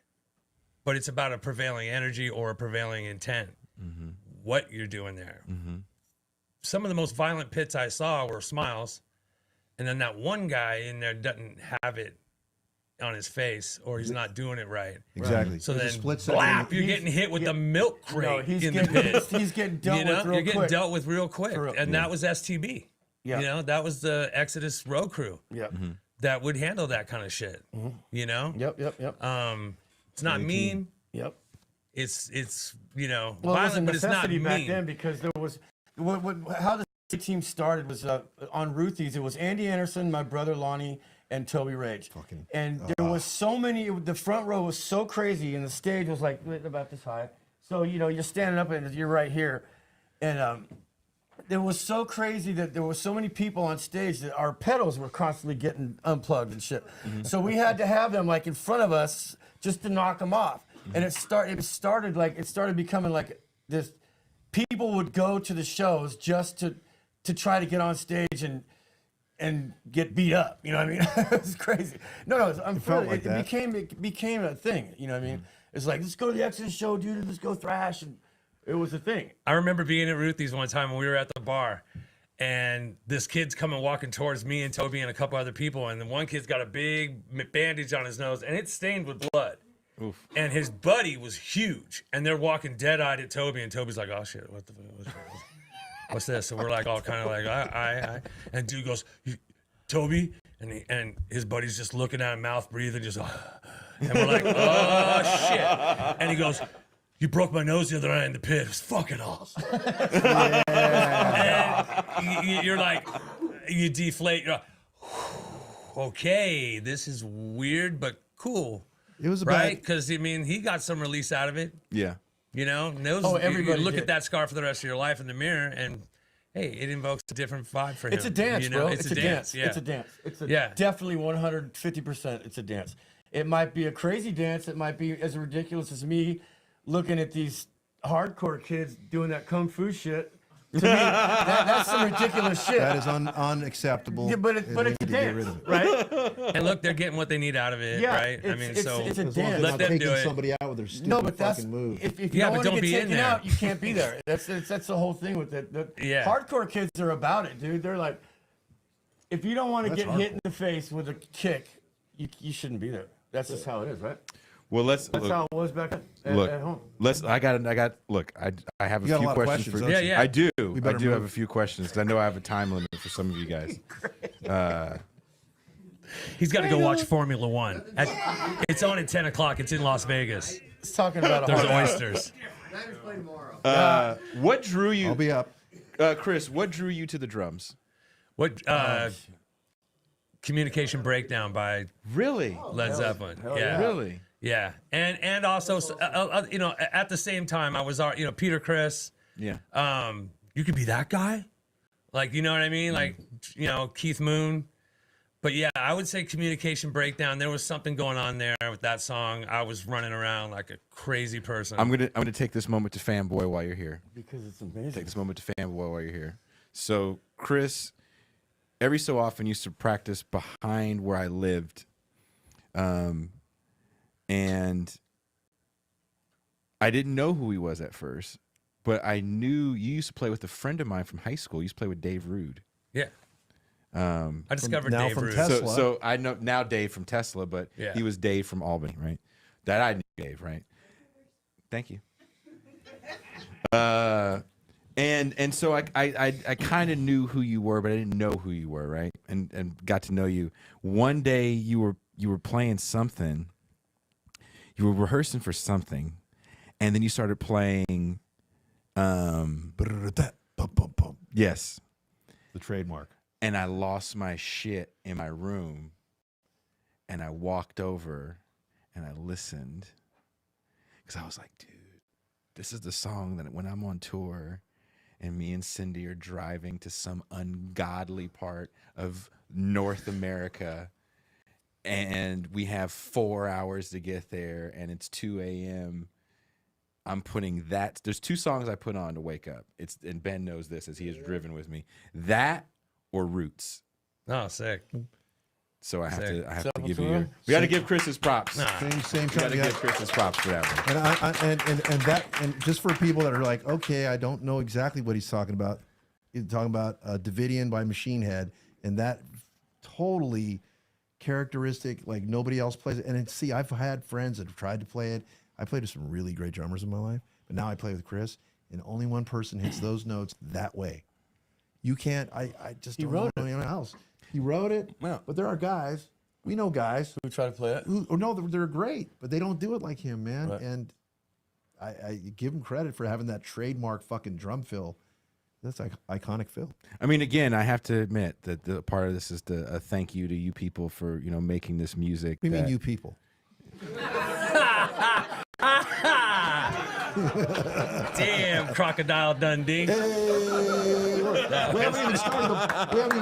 but it's about a prevailing energy or a prevailing intent. What you're doing there. Some of the most violent pits I saw were Smiles, and then that one guy in there doesn't have it on his face, or he's not doing it right. Exactly. So There's a then, split second. blap, you're getting hit with the milk crate No, he's in getting, the pit. he's getting dealt You know, with real you're getting quick. dealt with real quick, For real. and that was STB. Yeah. You know, that was the Exodus road crew Yeah. that would handle that kind of shit. You know, Yep. it's not mean. Yep. It's you know Well, it was a violent, but it's not necessity back mean. then because there was how the team started was on Ruthie's. It was Andy Anderson, my brother Lonnie, and Toby Rage. And there was so many. The front row was so crazy, and the stage was like about this high. So you know you're standing up and you're right here, and it was so crazy that there were so many people on stage that our pedals were constantly getting unplugged and shit. So we had to have them like in front of us just to knock them off. And it started becoming like this. People would go to the shows just to try to get on stage and get beat up. You know what I mean? It was crazy. No, I'm felt like it that. became a thing. You know what I mean? It's like, let's go to the Exodus show, dude. Let's go thrash, and it was a thing. I remember being at Ruthie's one time when we were at the bar, and this kid's coming walking towards me and Toby and a couple other people, and the one kid's got a big bandage on his nose, and it's stained with blood. Oof. And his buddy was huge, and they're walking dead-eyed at Toby, and Toby's like, "Oh shit, what's this?" So we're like all kind of like, I. And dude goes, "Toby," and his buddy's just looking at him, mouth breathing, just, and we're like, "Oh shit!" And he goes, "You broke my nose the other night in the pit. It was fucking awesome." And you're like, you deflate. You're like, okay, this is weird but cool. It was right, because I mean, he got some release out of it. Yeah. You know, everybody you look did. at that scar for the rest of your life in the mirror, and hey, it invokes a different vibe for him. It's a dance, you know? bro. It's a dance. Yeah. It's a dance. It's definitely 150%. It's a dance. It might be a crazy dance. It might be as ridiculous as me looking at these hardcore kids doing that kung fu shit. To me, that's some ridiculous shit. That is unacceptable. Yeah, but it's and we a need to get dance, rid of it. right? And look, they're getting what they need out of it, Yeah, right? I it's- mean, it's- so it's a As long as dance. they're Let not them taking do it. somebody out with their stupid No, but that's fucking move. if you Yeah, don't but want to don't get be in taken there. out, you can't be there. That's the whole thing with it. Yeah. Hardcore kids are about it, dude. They're like, if you don't want to That's get hit in the face with a kick, you shouldn't be there. That's just how it is, right? Well, let's That's look. how it was back at Look, home. I got. Look, I have a You got a few lot of questions for. questions, don't you? Yeah, I do. I better do have move. a few questions because I know I have a time limit for some of you guys. he's got to go watch Formula One. It's on at 10 o'clock. It's in Las Vegas. It's talking about a There's hard oysters. Niners play tomorrow. What drew you? I'll be up. Chris, what drew you to the drums? What? Communication Breakdown by Really? Led Zeppelin. Yeah. Really? Yeah, and also, you know, at the same time, I was, you know, Peter Criss. Yeah. You could be that guy, like, you know what I mean, like, you know, Keith Moon. But yeah, I would say Communication Breakdown. There was something going on there with that song. I was running around like a crazy person. I'm gonna take this moment to fanboy while you're here. because it's amazing. Take this moment to fanboy while you're here. So Chris, every so often used to practice behind where I lived, and I didn't know who he was at first, but I knew you used to play with a friend of mine from high school. You used to play with Dave Rude. Yeah. I discovered now Dave from Rude. Tesla. So I know now Dave from Tesla, but Yeah. he was Dave from Albany, right? That I knew Dave, right? Thank you. And so I kind of knew who you were, but I didn't know who you were, right? And got to know you. One day you were playing something. You were rehearsing for something, and then you started playing. Yes. The trademark. And I lost my shit in my room, and I walked over and I listened because I was like, dude, this is the song that when I'm on tour and me and Cindy are driving to some ungodly part of North America and we have 4 hours to get there and it's 2 a.m. I'm putting that. There's two songs I put on to wake up. And Ben knows this as he has driven with me. That or Roots. Oh, sick. So I have Sick. to give you Sepultura? your. We got to give Chris his props. Same We got time. to Yeah. give Chris his props for that one. And just for people that are like, okay, I don't know exactly what he's talking about. He's talking about Davidian by Machine Head, and that totally characteristic, like nobody else plays it. And see, I've had friends that have tried to play it. I played with some really great drummers in my life, but now I play with Chris, and only one person hits those notes that way. You can't. I just don't know anyone else. He wrote it, Yeah. but there are guys. We know guys Who try to play it? who no, they're great, but they don't do it like him, man. Right. And I give him credit for having that trademark fucking drum fill. That's like iconic fill. I mean, again, I have to admit that the part of this is a thank you to you people for making this music. What do you mean, that- you people? Damn, Crocodile Dundee. Hey, we haven't even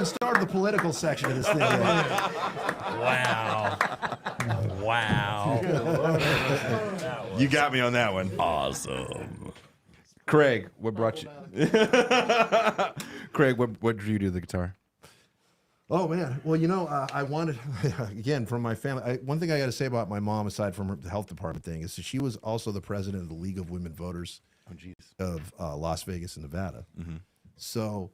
started the political section of this thing yet. Wow. Wow. You got me on that one. Awesome. Craig, what brought you? Craig, what drew you to the guitar? Oh man, well I wanted again from my family. One thing I got to say about my mom, aside from the health department thing, is that she was also the president of the League of Women Voters of Las Vegas and Nevada. Mm-hmm. So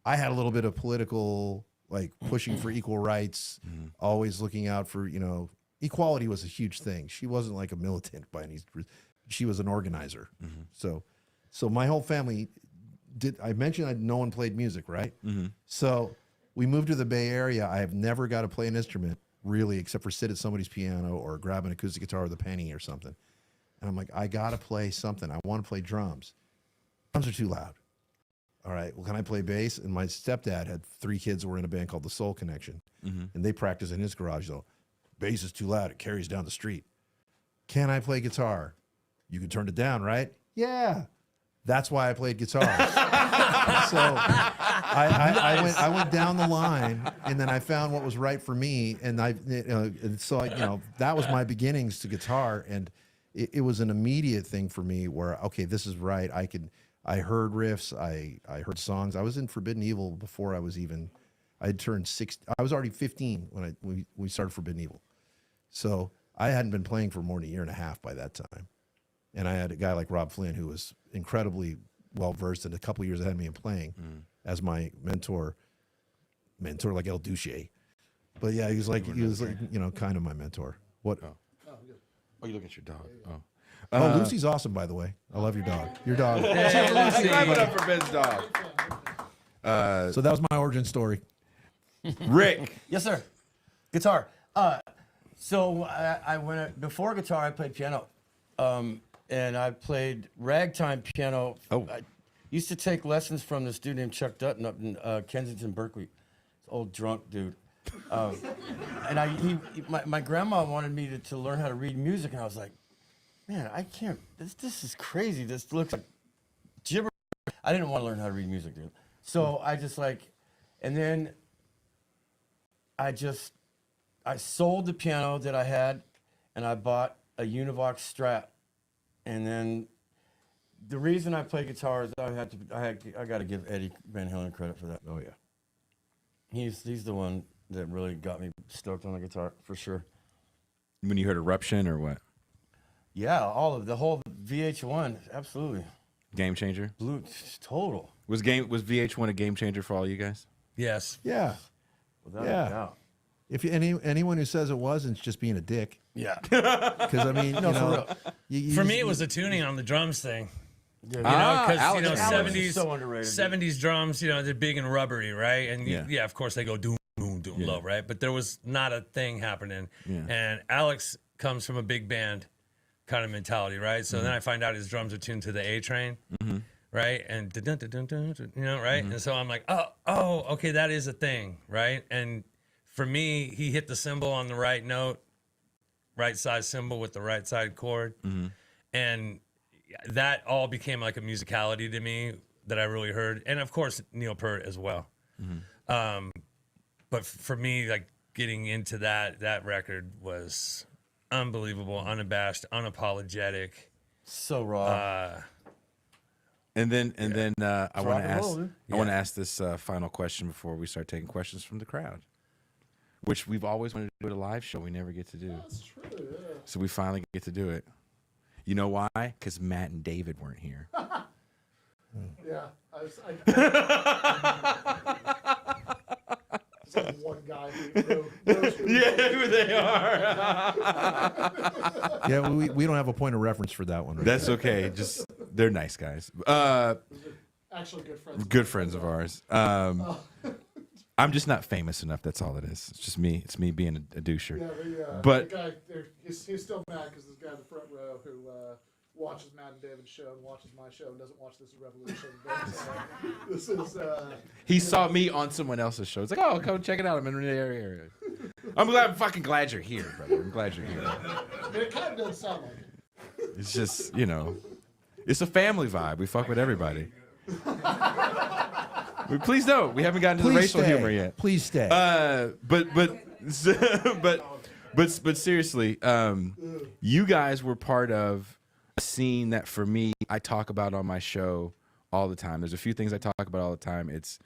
I had a little bit of political, like pushing for equal rights, always looking out for equality was a huge thing. She wasn't like a militant by any. She was an organizer. So my whole family did. I mentioned no one played music, right? So we moved to the Bay Area. I have never got to play an instrument really, except for sit at somebody's piano or grab an acoustic guitar with a penny or something. And I'm like, I got to play something. I want to play drums. Drums are too loud. All right, well, can I play bass? And my stepdad had 3 kids who were in a band called the Soul Connection, and they practice in his garage, though. Bass is too loud. It carries down the street. Can I play guitar? You can turn it down, right? Yeah. That's why I played guitar. So I went down the line, and then I found what was right for me, and that was my beginnings to guitar, and it was an immediate thing for me where, okay, this is right. I heard riffs, I heard songs. I was in Forbidden Evil before I had turned 6. I was already 15 when we started Forbidden Evil. So I hadn't been playing for more than a year and a half by that time. And I had a guy like Rob Flynn who was incredibly well-versed and a couple years ahead of me in playing as my mentor like El Duce. But yeah, he was like, kind of my mentor. What? Oh, you look at your dog. Oh, Lucy's awesome, by the way. I love your dog. Your dog. Clap it up for Ben's dog. So that was my origin story. Rick. Yes, sir. Guitar. So I went before guitar. I played piano, and I played ragtime piano. Oh. I used to take lessons from this dude named Chuck Dutton up in Kensington, Berkeley. This old drunk dude. And my grandma wanted me to learn how to read music, and I was like, man, I can't. This is crazy. This looks like gibberish. I didn't want to learn how to read music, dude. So I just and then I sold the piano that I had, and I bought a Univox Strat. And then the reason I play guitar is I got to give Eddie Van Halen credit for that. Oh yeah. He's the one that really got me stoked on the guitar for sure. When you heard Eruption or what? Yeah, the whole VH1, absolutely. Game changer. Blue, total. Was VH1 a game changer for all you guys? Yes. Yeah. Without Yeah. a doubt. If anyone who says it wasn't, it's just being a dick. Yeah. Because I mean, No, for real. For me, it was the tuning on the drums thing. Yeah, You know, because Alex- Alex 70s, is so underrated, dude. 70s drums, they're big and rubbery, right? And Yeah. yeah, of course they go doom, doom, doom, low, right? But there was not a thing happening. Yeah. And Alex comes from a big band kind of mentality, right? So then I find out his drums are tuned to the A train, right? And right? And so I'm like, oh, okay, that is a thing, right? And for me, he hit the cymbal on the right note, right side cymbal with the right side chord, and that all became like a musicality to me that I really heard, and of course Neil Peart as well. But for me, like getting into that record was unbelievable, unabashed, unapologetic. So raw. And then I want to rock and ask roll, dude. I want to ask this final question before we start taking questions from the crowd, which we've always wanted to do at a live show. We never get to do. That's true, yeah. So we finally get to do it. You know why? Because Matt and David weren't here. Yeah. There's only one guy who knows who Who they are. Yeah, we don't have a point of reference for that one. Right That's there. okay. Just they're nice guys. actually good friends. Good friends of ours. I'm just not famous enough. That's all it is. It's just me. It's me being a doucher. Yeah, But- the guy, he's still mad because this guy in the front row who watches Matt and David's show and watches my show and doesn't watch This Is Revolution. But, this is He saw me on someone else's show. It's like, oh, come check it out. I'm in the area. I'm fucking glad you're here, brother. I'm glad you're here. it kind of does sound like it. It's just, It's a family vibe. We fuck with everybody. Please don't. We haven't gotten to the racial humor yet. Please stay. But seriously, you guys were part of a scene that for me I talk about on my show all the time. There's a few things I talk about all the time. It's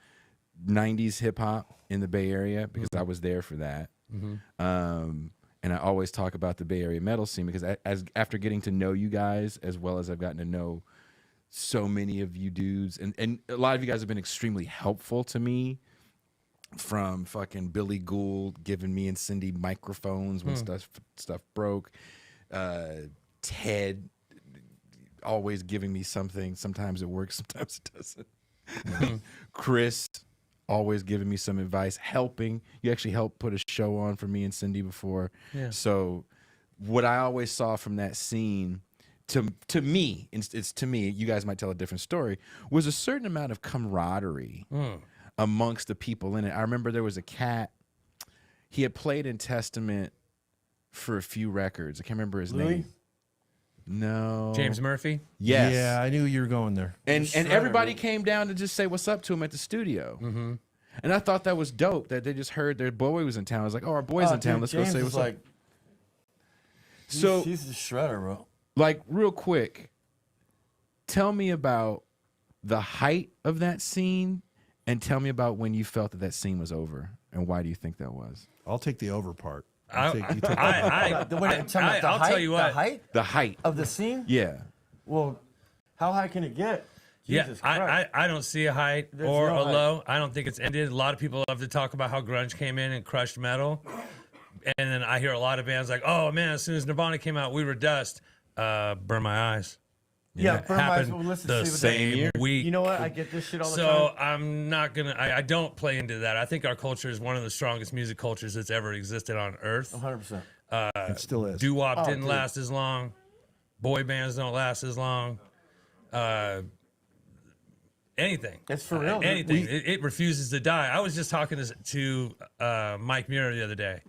90s hip hop in the Bay Area because I was there for that. And I always talk about the Bay Area metal scene because after getting to know you guys as well as I've gotten to know so many of you dudes, and a lot of you guys have been extremely helpful to me, from fucking Billy Gould giving me and Cindy microphones when stuff broke, Ted always giving me something. Sometimes it works, sometimes it doesn't. Chris always giving me some advice, helping. You actually helped put a show on for me and Cindy before. Yeah. So what I always saw from that scene, to me, it's to me, you guys might tell a different story, was a certain amount of camaraderie amongst the people in it. I remember there was a cat, he had played in Testament for a few records. I can't remember his name. No. James Murphy? Yes. Yeah, I knew you were going there. And everybody came down to just say what's up to him at the studio. And I thought that was dope that they just heard their boy was in town. I was like, oh, our boy's in town. Let's James go say what's like, up. So he's the shredder, bro. Like, real quick, tell me about the height of that scene and tell me about when you felt that scene was over and why do you think that was? I'll take the over part. I'll tell you what. The height? The height. Of the scene? Yeah. Well, how high can it get? Jesus Christ. I don't see a height or a low. I don't think it's ended. A lot of people love to talk about how grunge came in and crushed metal. And then I hear a lot of bands like, oh man, as soon as Nirvana came out, we were dust. Burn My Eyes. Yeah, Burn My Eyes. Happened Well, listen, the same week. You know what? I get this shit all the time. So I'm not gonna. I don't play into that. I think our culture is one of the strongest music cultures that's ever existed on Earth. 100%. It still is. Doo-wop didn't last as long. Boy bands don't last as long. Anything. It's for real. Anything. It refuses to die. I was just talking to Mike Muir the other day.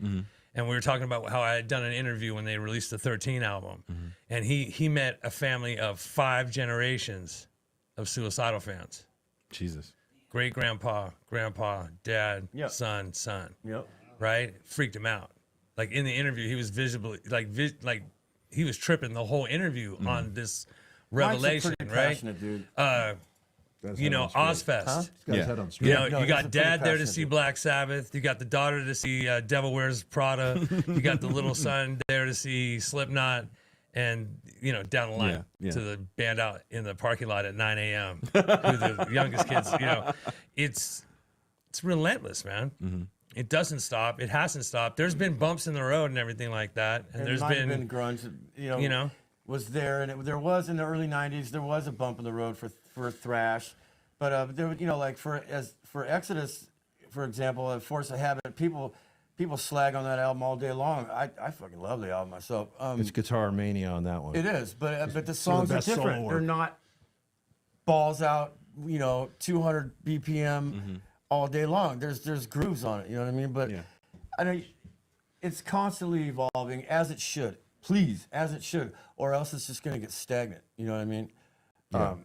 And we were talking about how I had done an interview when they released the 13 album. And he met a family of 5 generations of Suicidal fans. Jesus. Great grandpa, dad, son. Yep. Right? Freaked him out. Like in the interview, he was visibly like he was tripping the whole interview on this revelation, Mike's a pretty right? passionate dude. You know, Ozfest. Huh? Yeah. Head on straight. You know, No, you he's a got pretty dad there to passionate see dude. Black Sabbath. You got the daughter to see Devil Wears Prada. You got the little son there to see Slipknot. And, you know, down the line to the band out in the parking lot at 9 a.m. who the youngest kids, you know. It's relentless, man. It doesn't stop. It hasn't stopped. There's been bumps in the road and everything like that. And there's might have been grunge, you know, was there, and there was in the early '90s. There was a bump in the road for thrash, but there, you know, like for Exodus, for example, Force of Habit, people slag on that album all day long. I fucking love the album myself. It's guitar mania on that one. It is, but the some of songs the are best solo different. work. They're not balls out, you know, 200 BPM all day long. There's grooves on it, you know what I mean? But I know it's constantly evolving as it should. Please, as it should, or else it's just gonna get stagnant. You know what I mean? Yeah.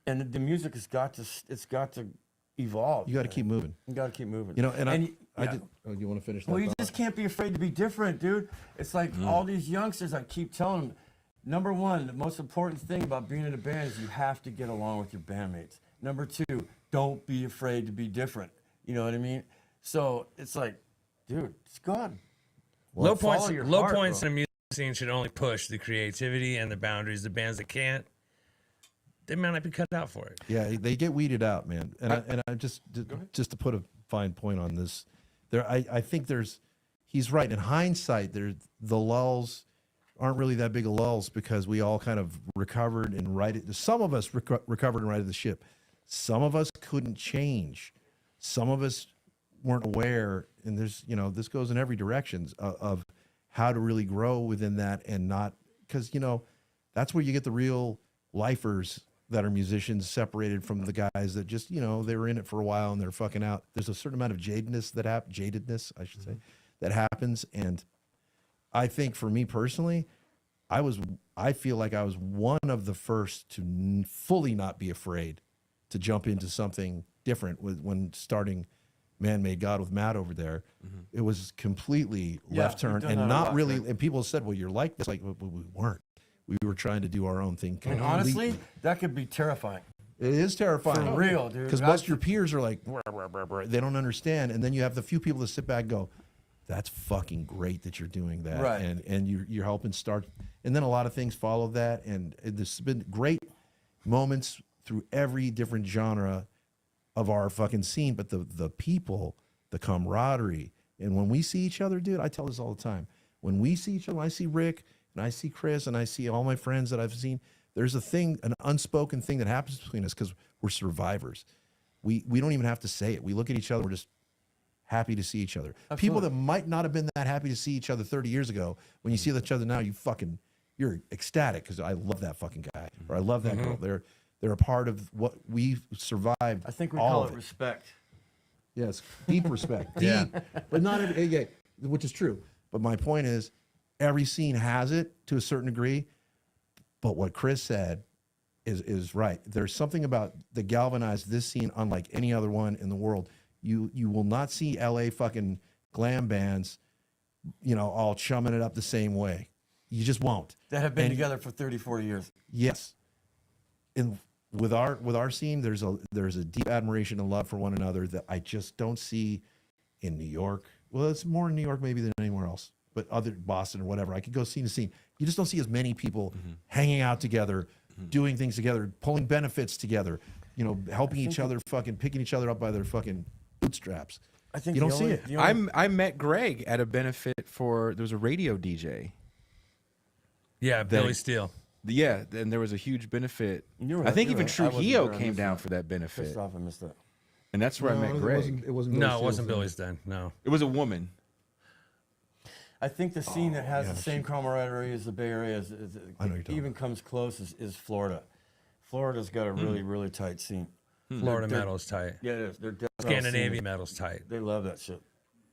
And the music has got to evolve. You got to keep moving. You got to keep moving. You know, and I yeah. did. Oh, you want to finish that? Well, you thought? just can't be afraid to be different, dude. It's like all these youngsters, I keep telling them, number one, the most important thing about being in a band is you have to get along with your bandmates. Number two, don't be afraid to be different. You know what I mean? So it's like, dude, it's good. low follow points. your Low heart, points bro. in a music scene should only push the creativity and the boundaries. The bands that can't, they might not be cut out for it. Yeah, they get weeded out, man. And I just to put a fine point on this, I think he's right. In hindsight, the lulls aren't really that big of lulls because we all kind of recovered and righted. Some of us recovered and righted the ship. Some of us couldn't change. Some of us weren't aware. And there's, you know, this goes in every direction of how to really grow within that and not, because, you know, that's where you get the real lifers that are musicians separated from the guys that just, you know, they were in it for a while and they're fucking out. There's a certain amount of jadedness, I should say, that happens. And I think for me personally, I feel like I was one of the first to fully not be afraid to jump into something different when starting Man-Made God with Matt over there. It was completely left turn and not really. And people said, "Well, you're like this." Like, well, we weren't. We were trying to do our own thing. And honestly, that could be terrifying. It is terrifying. For real, dude. Because most of your peers are like, "Rah, rah, rah, rah." They don't understand. And then you have the few people that sit back and go, that's fucking great that you're doing that. Right. And you're helping start. And then a lot of things follow that. And there's been great moments through every different genre of our fucking scene. But the people, the camaraderie. And when we see each other, dude, I tell this all the time. When we see each other, when I see Rick and I see Chris and I see all my friends that I've seen, there's a thing, an unspoken thing that happens between us because we're survivors. We don't even have to say it. We look at each other, we're just happy to see each other. Absolutely. People that might not have been that happy to see each other 30 years ago, when you see each other now, you're ecstatic because I love that fucking guy or I love that girl. They're a part of what we've survived. I think we all call of it respect. Yes, deep respect. Deep, but not every, yeah, which is true. But my point is, every scene has it to a certain degree. But what Chris said is right. There's something about the galvanized this scene unlike any other one in the world. You will not see LA fucking glam bands, all chumming it up the same way. You just won't. That have been together for 30, 40 years. Yes. And with our scene, there's a deep admiration and love for one another that I just don't see in New York. Well, it's more in New York maybe than anywhere else, but other Boston or whatever. I could go scene to scene. You just don't see as many people hanging out together, doing things together, pulling benefits together, helping each other, fucking picking each other up by their fucking bootstraps. I think you don't see it. I met Greg at a benefit there was a radio DJ. Yeah, Billy Steele. Yeah, and there was a huge benefit. I think even Trujillo came down for that benefit. Pissed off, I missed that. And that's where I met Greg. It wasn't. No, it wasn't Billy's then. No. It was a woman. I think the scene that has the same camaraderie as the Bay Area I know you're talking even comes close is Florida. Florida's got a really, really tight scene. Florida metal's tight. Yeah, it is. They're Scandinavian metal's tight. They love that shit.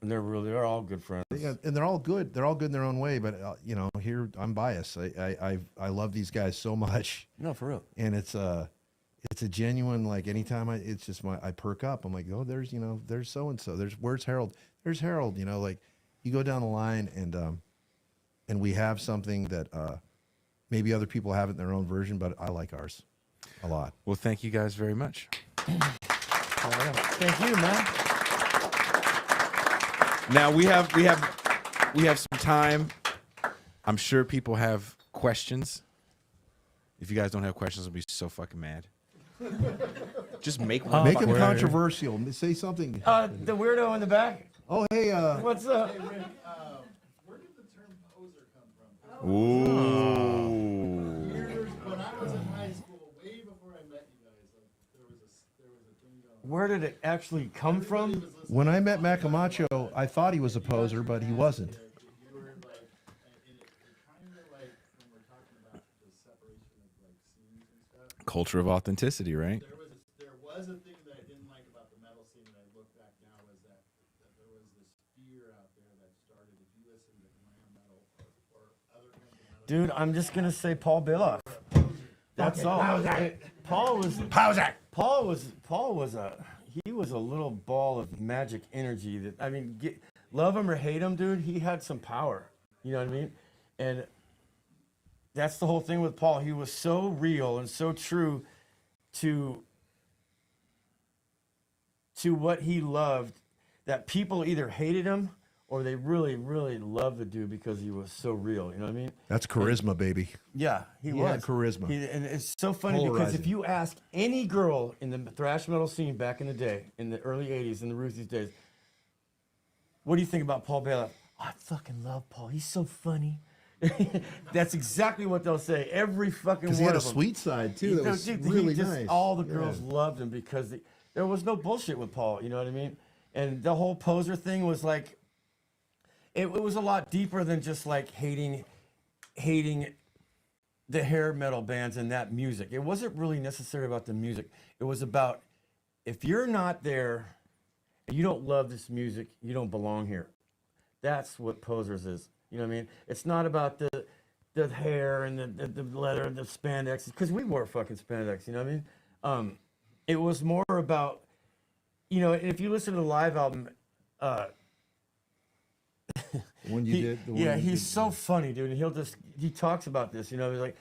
And they're all good friends. Yeah, and they're all good. They're all good in their own way. But here I'm biased. I love these guys so much. No, for real. And it's a genuine, like, anytime it's just I perk up. I'm like, oh, there's so and so. Where's Harold? There's Harold. Like you go down the line and we have something that maybe other people have it in their own version, but I like ours a lot. Well, thank you guys very much. Thank you, man. Now we have some time. I'm sure people have questions. If you guys don't have questions, I'll be so fucking mad. Just make one. Make them controversial. Say something. The weirdo in the back. Oh, hey. What's up? Where did the term poser come from? Ooh. When I was in high school, way before I met you guys, there was a thing going. Where did it actually come from? When I met Matt Camacho, I thought he was a poser, but he wasn't. You were like, kind of like when we're talking about the separation of like scenes and stuff. Culture of authenticity, right? There was a thing that I didn't like about the metal scene that I look back now is that there was this fear out there that started if you listen to glam metal or other kinds of metal. Dude, I'm just gonna say Paul Biloff. That's all. Paul was a little ball of magic energy that, I mean, love him or hate him, dude, he had some power. You know what I mean? And that's the whole thing with Paul. He was so real and so true to what he loved that people either hated him or they really, really loved the dude because he was so real. You know what I mean? That's charisma, baby. Yeah, he He was. had charisma. And it's so funny because Polarizing. if you ask any girl in the thrash metal scene back in the day, in the early 80s, in the Ruthless days, what do you think about Paul Bailoff? Oh, I fucking love Paul. He's so funny. That's exactly what they'll say. Every fucking one Because he had a of them. sweet side, too. That was really nice. All the girls loved him because there was no bullshit with Paul. You know what I mean? And the whole poser thing was like, it was a lot deeper than just like hating the hair metal bands and that music. It wasn't really necessary about the music. It was about if you're not there and you don't love this music, you don't belong here. That's what posers is. You know what I mean? It's not about the hair and the leather and the spandex, because we wore fucking spandex, you know what I mean? It was more about, you know, if you listen to the live album, The one you did. The one yeah, you he's did. so funny, dude. And he talks about this, you know, he's like,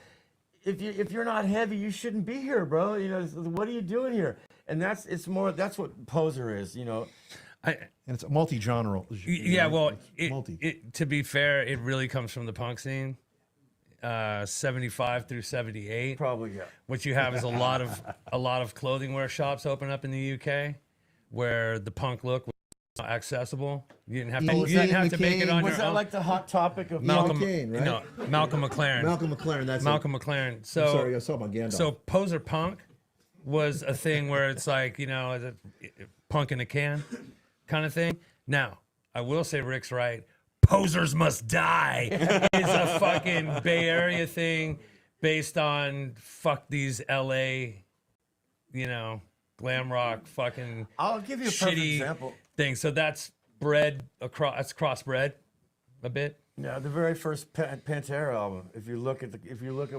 if you're not heavy, you shouldn't be here, bro. You know, what are you doing here? And that's what Poser is, you know. And it's a multi-genre. Yeah, well, multi. to be fair, it really comes from the punk scene, 75 through 78. Probably, yeah. What you have is a lot of clothing wear shops open up in the UK, where the punk look was not accessible. You didn't have to, make it on Was your that own. like the hot topic of Malcolm McCain, right? No, Malcolm McLaren. Malcolm McLaren. That's Malcolm McLaren. So I'm sorry, I saw about Gandalf. So poser punk was a thing where it's like, you know, punk in a can kind of thing. Now, I will say Rick's right. Posers must die. It's a fucking Bay Area thing based on fuck these LA, you know, glam rock fucking I'll give you a perfect shitty example. thing. So that's bred across, that's crossbred a bit. Yeah, the very first Pantera album. If you look at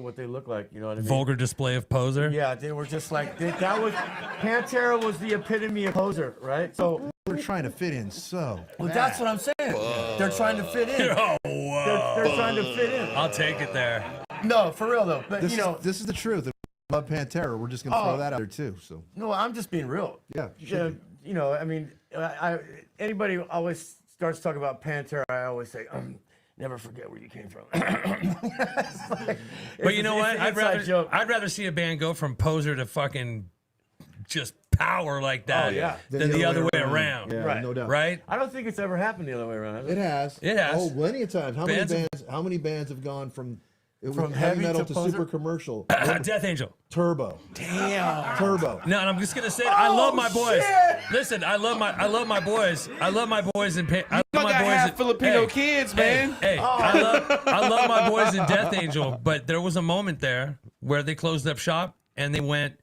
what they look like, you know what I mean. Vulgar display of poser. Yeah, they were just like that was Pantera was the epitome of poser, right? So we're trying to fit in. So well, that's what I'm saying. They're trying to fit in. Oh, whoa. They're trying to fit in. I'll take it there. No, for real though. But this you know, this is the truth. If we love Pantera, we're just gonna throw that out there too. So no, I'm just being real. Yeah, Yeah, you know, I mean, anybody always starts talking about Pantera. I always say, never forget where you came from. But you know what? I'd I'd rather see a band go from poser to fucking just power like that than the other way around. Yeah, Right. no doubt. Right? I don't think it's ever happened the other way around. has It has. It has. Oh, plenty of times. Bands How many bands have gone from From heavy heavy metal to to poser? super commercial? Death Angel. Turbo. Damn. Turbo. No, and I'm just gonna say I love my boys. Listen, I love my boys. I love my boys in I love You my got boys half in, Filipino kids, man. Hey, I love my boys in Death Angel, but there was a moment there where they closed up shop and they went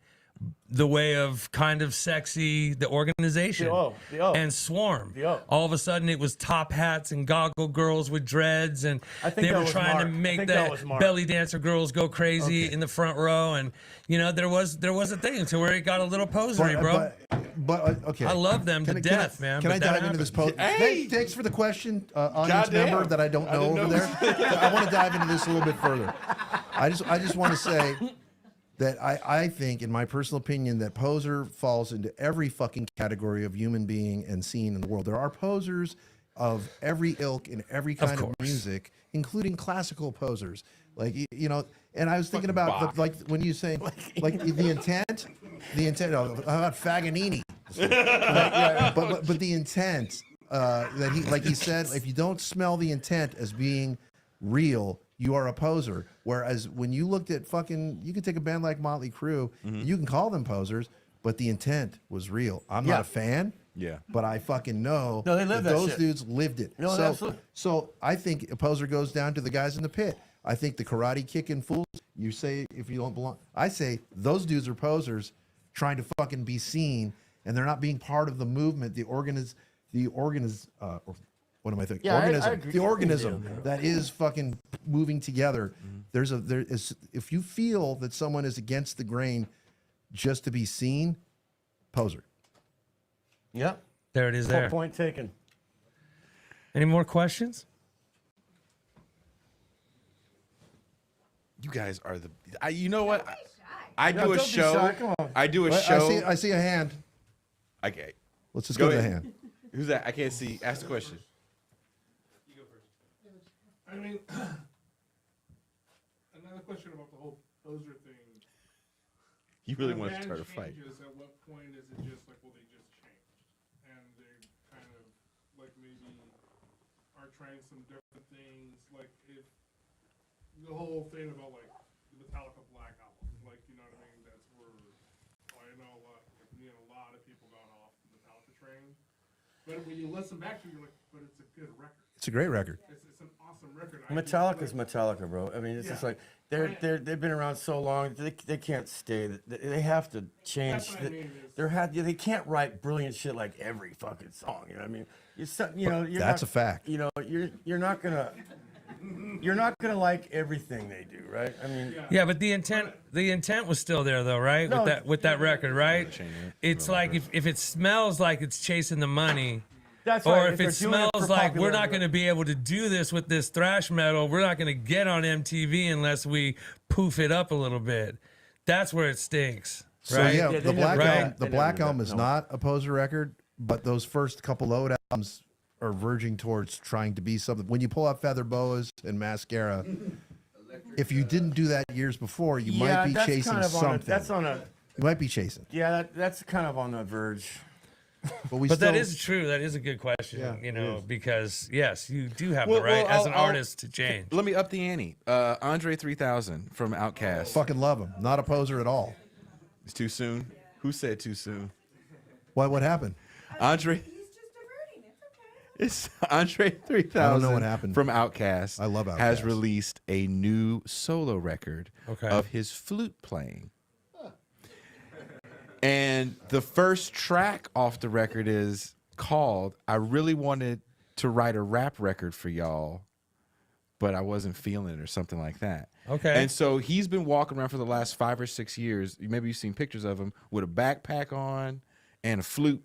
the way of Kind of Sexy, the organization, The O. and Swarm. The O. All of a sudden, it was top hats and goggle girls with dreads, and I think they that were was trying Mark. to I make think that was Mark. belly dancer girls go crazy in the front row, and you know there was a thing to where it got a little posery, bro. But okay. I love them to death, man. Can but I that dive into this happened. post? Hey! Thanks for the question, audience Goddamn. member that I don't know didn't over know. there. I want to dive into this a little bit further. I just want to say that I think, in my personal opinion, that poser falls into every fucking category of human being and scene in the world. There are posers of every ilk in every kind of music, including classical posers. Like, you know, and I was thinking about like when you say like the intent. How about Faganini? but the intent that he said, if you don't smell the intent as being real, you are a poser. Whereas when you looked at you can take a band like Motley Crue, you can call them posers, but the intent was real. I'm not a fan. Yeah. But I fucking know No, they lived that those shit. dudes lived it. No, absolutely. So I think a poser goes down to the guys in the pit. I think the karate kicking fools, you say if you don't belong, I say those dudes are posers trying to fucking be seen, and they're not being part of the movement, what am I thinking? Yeah, I organism. agree. The organism that is fucking moving together. If you feel that someone is against the grain just to be seen, poser. Yeah. There it is. There. Point taken. Any more questions? You guys are the. You know what? I do No, a don't be show. shy, come on. I do a I show. see a hand. Okay. Let's just Go go to the ahead. hand. Who's that? I can't see. Ask the question. I mean, another question about the whole poser thing. You really When want to band start a fight. changes, at what point is it just like, well, they just changed, and they kind of like maybe are trying some different things, like if the whole thing about like the Metallica Black album, like you know what I mean? That's where I know a lot of people got off the Metallica train, but when you listen back to it, you're like, but it's a good record. It's a great record. It's an awesome record. Metallica's Metallica, bro. I mean, it's just Yeah. like they've been around so long. They can't stay. They have to change. That's what I mean They can't write brilliant shit like every fucking song. You know what I mean? You're That's a fact. You know, you're not gonna. you're not gonna like everything they do, right? I mean, Yeah, but the intent was still there though, right? No, with that record, right? It's like if it smells like it's chasing the money, that's or right. if they're it doing smells for like we're not popularity. going to be able to do this with this thrash metal, we're not going to get on MTV unless we poof it up a little bit. That's where it stinks, So right? yeah, Yeah, the they Black never- Album, right. the They Black never Album did, is no. not a Poser record, but those first couple Load albums are verging towards trying to be something. When you pull out Feather Boas and Mascara, if you didn't do that years before, you Yeah, might be that's chasing kind of something. that's on a. You might be chasing, Yeah, that's kind of on the verge. but we But still. that is true. That is a good question, Yeah, you it know, is. because yes, you do have Well, the right well, as an I'll- artist to change. Let me up the ante. Andre 3000 from Outkast. fucking love him. Not a poser at all. It's too soon. Who said too soon? What happened? Andre. It's Andre 3000. I don't know what happened. From Outkast. I love Has Outkast. released a new solo record Okay. of his flute playing. And the first track off the record is called "I Really Wanted to Write a Rap Record for Y'all, but I Wasn't Feeling It," or something like that. Okay. And so he's been walking around for the last 5 or 6 years. Maybe you've seen pictures of him with a backpack on and a flute.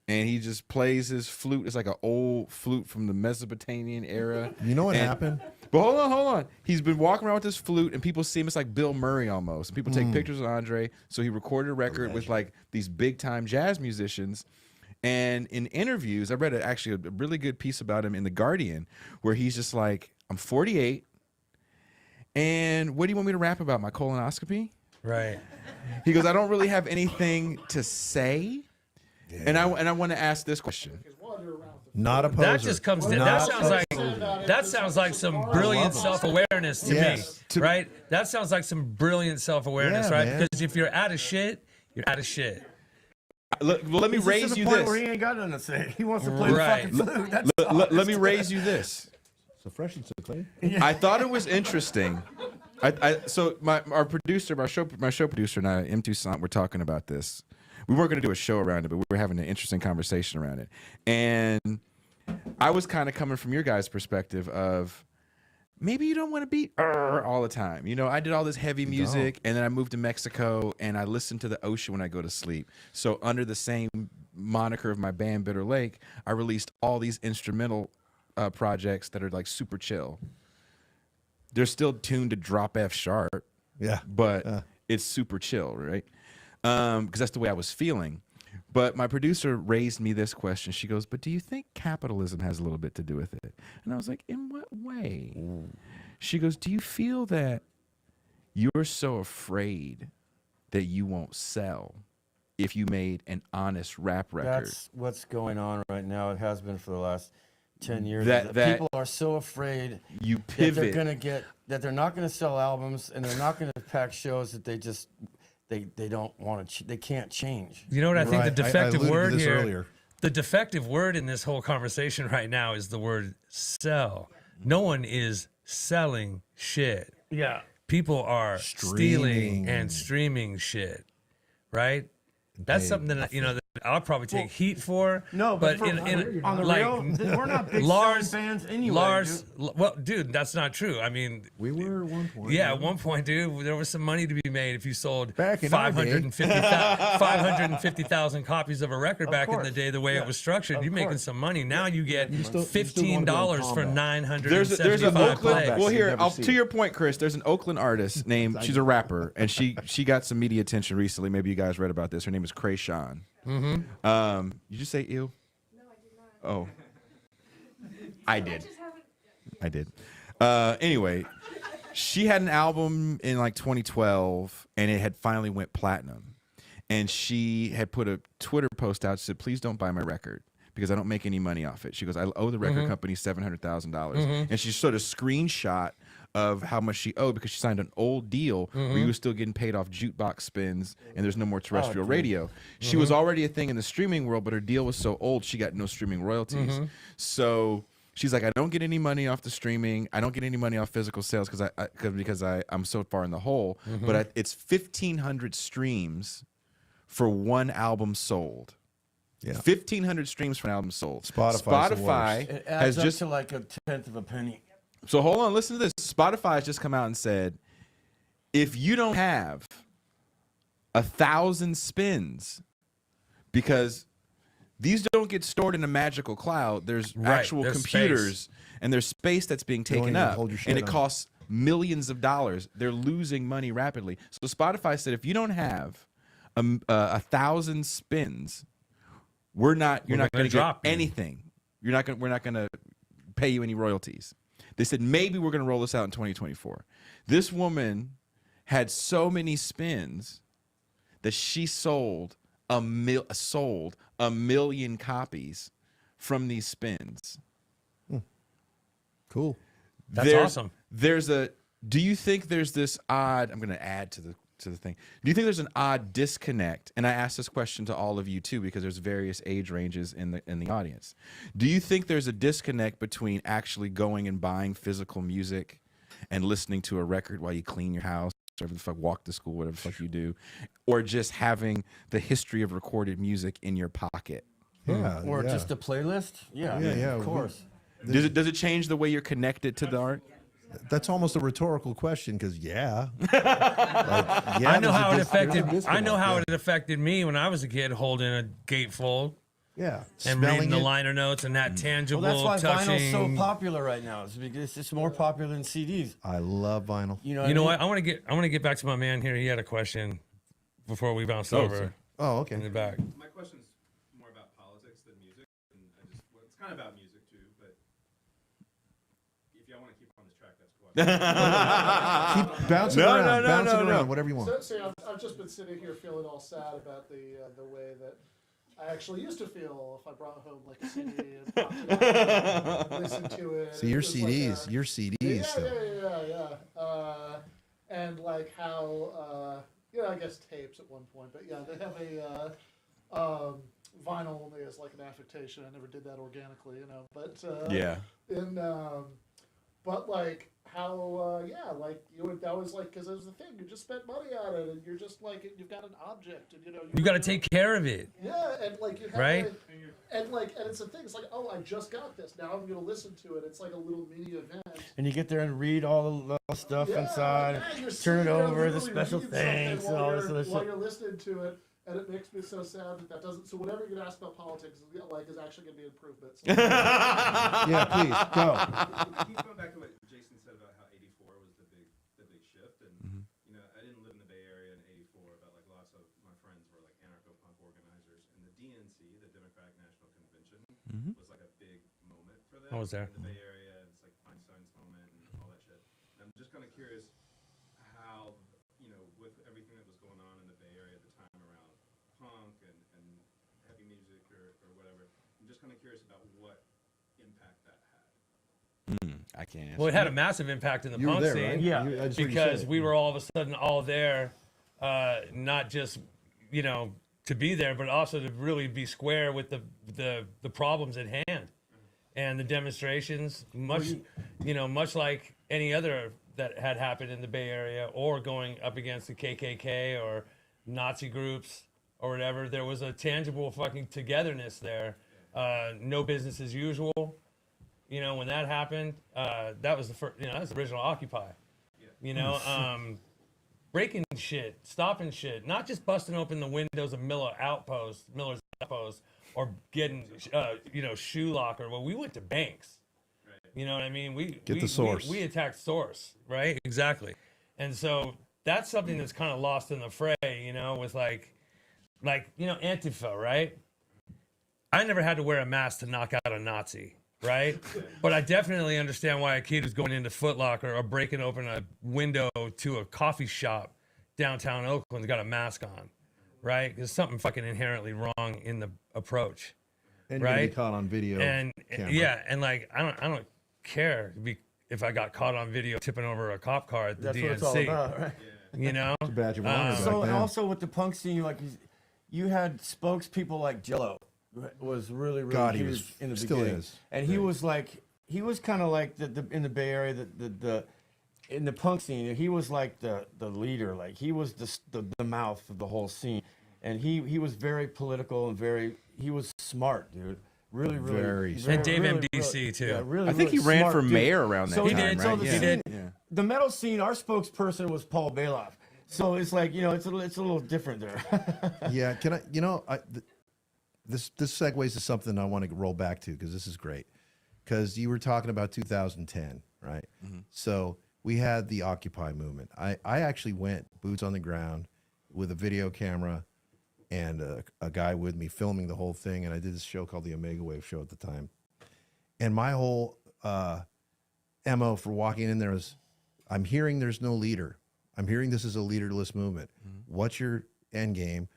And he just plays his flute. It's like an old flute from the Mesopotamian era. You know what And- happened? But hold on. He's been walking around with this flute, and people see him. It's like Bill Murray almost. And people take pictures of Andre. So he recorded a record with like these big time jazz musicians. And in interviews, I read actually a really good piece about him in The Guardian, where he's just like, "I'm 48, and what do you want me to rap about? My colonoscopy?" Right. He goes, "I don't really have anything to say." And I want to ask this question. Not a poser. That just comes in. That sounds like some brilliant self-awareness to Yes. me, right? That sounds like some brilliant self-awareness, Yeah, right? man. Because if you're out of shit, you're out of shit. Well, let me He's just raise to the you point this. Where he ain't got nothing to say. He wants to play Right. the fucking flute. That's Let me raise you this. so fresh and so clean. I thought it was interesting. So our producer, my show producer, and I, M. Toussaint, we're talking about this. We weren't going to do a show around it, but we were having an interesting conversation around it. And I was kind of coming from your guys' perspective of maybe you don't want to be all the time. You know, I did all this heavy music, and then I moved to Mexico, and I listened to the ocean when I go to sleep. So under the same moniker of my band, Bitter Lake, I released all these instrumental projects that are like super chill. They're still tuned to drop F sharp, Yeah. but it's super chill, right? Because that's the way I was feeling. But my producer raised me this question. She goes, "But do you think capitalism has a little bit to do with it?" And I was like, "In what way?" She goes, "Do you feel that you're so afraid that you won't sell if you made an honest rap record?" That's what's going on right now. It has been for the last 10 years. That People are so afraid You that they're pivot. gonna get that they're not gonna sell albums and they're not gonna pack shows that they just they don't want to. They can't change. You know what I think Right. the I defective alluded to word this here? earlier. The defective word in this whole conversation right now is the word sell. No one is selling shit. Yeah. People are stealing Streaming. and streaming shit, right? That's something that that I'll probably take heat for. No, but for, on the like, real, we're not big Lars selling fans anyway. Lars, dude. well, dude, that's not true. I mean, We were at one point. yeah, at one point, dude, there was some money to be made if you sold Back in our day. 550,000 copies of a record back in the course. day. The way it was structured, you're making some money. Now you get still $15 for combat. 975 There's an Oakland. plays. Well, here, never to see your point, Chris. There's an Oakland artist named. She's a rapper, and she got some media attention recently. Maybe you guys read about this. Her name is Krayshawn. Did you say ew? No, I did not. Oh, I did. Just haven't. I did. Anyway, she had an album in like 2012, and it had finally went platinum. And she had put a Twitter post out. She said, "Please don't buy my record because I don't make any money off it." She goes, "I owe the record company $700,000." And she showed a screenshot of how much she owed because she signed an old deal where you were still getting paid off jukebox spins and there's no more terrestrial radio. She was already a thing in the streaming world, but her deal was so old she got no streaming royalties. So she's like, "I don't get any money off the streaming. I don't get any money off physical sales because I'm so far in the hole. But it's 1,500 streams for one album sold." Yeah. 1,500 streams for an album sold. Spotify's the worst. It adds has up just to like a tenth of a penny. So hold on, listen to this. Spotify has just come out and said, if you don't have 1,000 spins, because these don't get stored in a magical cloud. There's actual there's computers space. and there's space that's being don't taken even up, hold your shit and it on. costs millions of dollars. They're losing money rapidly. So Spotify said, if you don't have 1,000 spins, you're not going to get drop you. anything. We're not going to pay you any royalties. They said maybe we're going to roll this out in 2024. This woman had so many spins that she sold a million copies from these spins. Cool. That's awesome. Do you think there's this odd, I'm going to add to the thing. Do you think there's an odd disconnect? And I asked this question to all of you too, because there's various age ranges in the audience. Do you think there's a disconnect between actually going and buying physical music and listening to a record while you clean your house, whatever the fuck, walk to school, whatever the fuck you do, or just having the history of recorded music in your pocket? Yeah. Or yeah. just a playlist? Yeah, Yeah. of course. Does it change the way you're connected to the art? That's almost a rhetorical question because I know how it affected. I know how it affected me when I was a kid, holding a gatefold Yeah. and reading the liner notes and that tangible, Well, that's why touching. vinyl's so popular right now. It's because it's more popular than CDs. I love vinyl. You know. You know what? what? I want to get back to my man here. He had a question before we bounce over Oh, in the okay. back. My question's more about politics than music, and it's kind of about music too. But if y'all want to keep on this track, that's cool. Keep bouncing around. Bouncing around. Whatever you want. So I've just been sitting here feeling all sad about the way that I actually used to feel if I brought home like a CD and popped it out and listened to it. See, It your was like CDs. Your CDs. yeah. And like how, I guess tapes at one point, but yeah, they have a vinyl only as like an affectation. I never did that organically, but Yeah. and but like how that was like, because it was the thing, you just spent money on it and you're just like, you've got an object and You got to take care of it. yeah, and like you have Right? and it's a thing, it's like, oh, I just got this, now I'm gonna listen to it. It's like a little mini event. And you get there and read all the little stuff inside. Yeah, you're Turn it sitting there over, the literally special reading something thanks, and all this other while shit. you're listening to it. And it makes me so sad that doesn't. So whatever you're gonna ask about politics, is actually gonna be improvements. Yeah, please go. Keep going back to what Jason said about how '84 was the big shift, and I didn't live in the Bay Area in '84, but like lots of my friends were like anarcho-punk organizers, and the DNC, the Democratic National Convention, was like a big moment for them. I was there. In the Bay Area, it's like Einstein's moment and all that shit. And I'm just kind of curious how, with everything that was going on in the Bay Area at the time around punk and heavy music or whatever, I'm just kind of curious about what impact that had. I can't answer. Well, it had a massive impact in the You were punk there, scene. right? Yeah. I just heard you say Because it. we were all of a sudden all there, not just to be there, but also to really be square with the problems at hand, and the demonstrations, much like any other that had happened in the Bay Area, or going up against the KKK or Nazi groups or whatever. There was a tangible fucking togetherness there. No business as usual. When that happened, that was the first. That's the original Occupy. Breaking shit, stopping shit, not just busting open the windows of Miller's Outpost, or getting shoe locker. Well, we went to banks. You know what I mean? Get the source. We attacked source, right? Exactly. And so that's something that's kind of lost in the fray, with like Antifa, right? I never had to wear a mask to knock out a Nazi, right? But I definitely understand why a kid who's going into Foot Locker or breaking open a window to a coffee shop downtown Oakland's got a mask on, right? There's something fucking inherently wrong in the approach. And you're gonna be right? caught on video. And camera. yeah, and like I don't care if I got caught on video tipping over a cop car at the That's DNC. what it's all about, right? It's a badge of honor. So back and then. also with the punk scene, like you had spokespeople like Jello was really God, he huge was- in the still beginning, is. and he was kind of like the in the Bay Area in the punk scene. He was like the leader, like he was the mouth of the whole scene, and he was very political and he was smart, dude. Really, Very And Dave really, MDC too. Yeah, really, I think really he ran smart for dude. mayor around that So time, did, right? so the he scene- did. Yeah. The metal scene, our spokesperson was Paul Bailoff. So it's like, it's a little different there. Yeah, can I? This segues to something I want to roll back to because this is great. Because you were talking about 2010, right? So we had the Occupy movement. I actually went boots on the ground with a video camera and a guy with me filming the whole thing. And I did this show called the Omega Wave Show at the time. And my whole MO for walking in there is, I'm hearing there's no leader. I'm hearing this is a leaderless movement. What's your end game?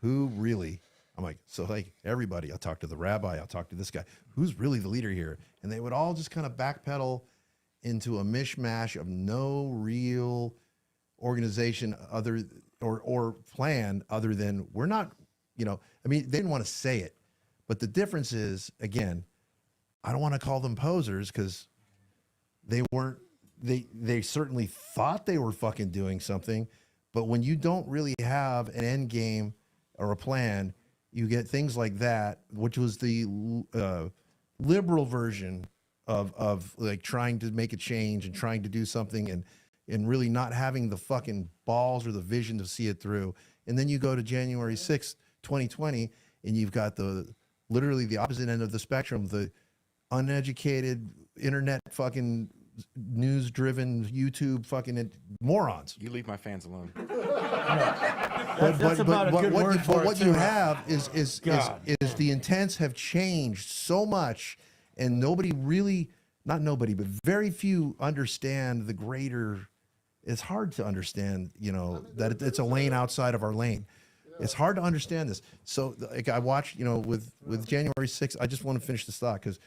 Who really? I'm like, so like everybody, I'll talk to the rabbi, I'll talk to this guy. Who's really the leader here? And they would all just kind of backpedal into a mishmash of no real organization other or plan other than we're not, I mean, they didn't want to say it. But the difference is, again, I don't want to call them posers because they weren't, they certainly thought they were fucking doing something. But when you don't really have an end game or a plan, you get things like that, which was the liberal version of like trying to make a change and trying to do something and really not having the fucking balls or the vision to see it through. And then you go to January 6th, 2020, and you've got literally the opposite end of the spectrum, the uneducated internet fucking news-driven YouTube fucking morons. You leave my fans alone. That's about a good word for it, what too. you have is God. the intents have changed so much, and nobody really, not nobody, but very few understand the greater. It's hard to understand, that it's a lane outside of our lane. It's hard to understand this. So, like I watched, with January 6th, I just want to finish this thought because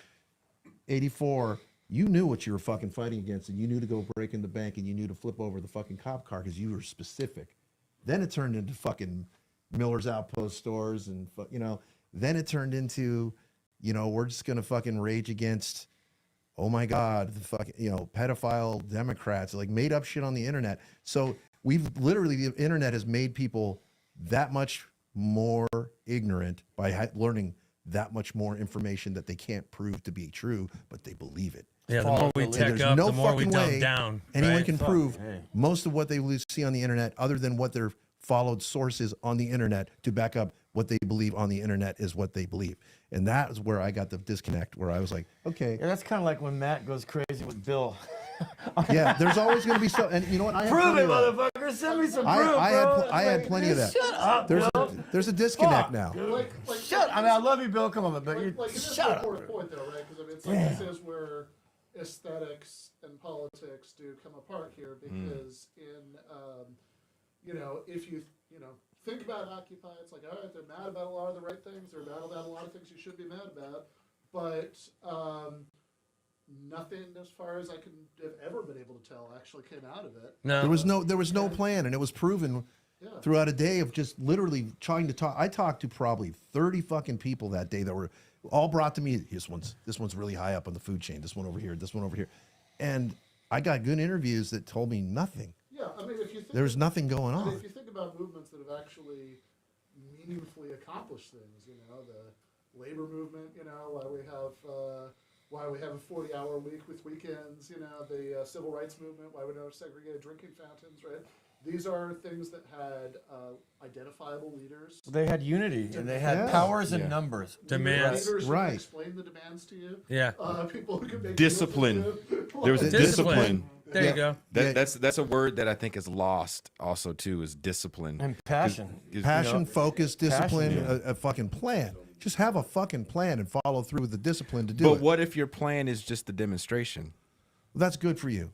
84. You knew what you were fucking fighting against, and you knew to go break in the bank, and you knew to flip over the fucking cop car because you were specific. Then it turned into fucking Miller's Outpost stores, and then it turned into, we're just gonna fucking rage against, oh my god, the fucking pedophile Democrats, like made up shit on the internet. So we've literally, the internet has made people that much more ignorant by learning that much more information that they can't prove to be true, but they believe it. Yeah, the more we tech up, the more we dumb down. Anyone right? can prove most of what they see on the internet, other than what their followed sources on the internet to back up what they believe on the internet is what they believe. And that is where I got the disconnect, where I was like, okay. Yeah, that's kind of like when Matt goes crazy with Bill. Yeah, there's always going to be so, and you know what? I had Prove plenty it, of that. motherfucker. Send me some proof, I bro. had plenty of that. Shut up, Bill. There's a disconnect Fuck, now. dude. Shut up. I mean, I love you, Bill. Come on, but you it is shut an up. important point, though, right? Because it's like this is where aesthetics and politics do come apart here. Because if you think about Occupy, it's like, all right, they're mad about a lot of the right things. They're mad about a lot of things you should be mad about, but nothing, as far as I can have ever been able to tell, actually came out of it. No, There was no plan, and it was proven throughout a day of just literally trying to talk. I talked to probably 30 fucking people that day that were all brought to me. This one's really high up on the food chain. This one over here. This one over here, and I got good interviews that told me nothing. Yeah, I mean, if you think There was nothing going I mean, on. if you think about movements that have actually meaningfully accomplished things, the labor movement, why we have a 40-hour week with weekends, the civil rights movement, why we don't have segregated drinking fountains, right? These are things that had identifiable leaders. They had unity, and they had powers and numbers. Demands. Leaders who Right. could explain the demands to you. Yeah. People who could make Discipline. deals with you. There was a discipline. There you go. That's a word that I think is lost also too, is discipline. And passion. Passion, focus, discipline, a fucking plan. Just have a fucking plan and follow through with the discipline to do But it. what if your plan is just the demonstration? That's good for you.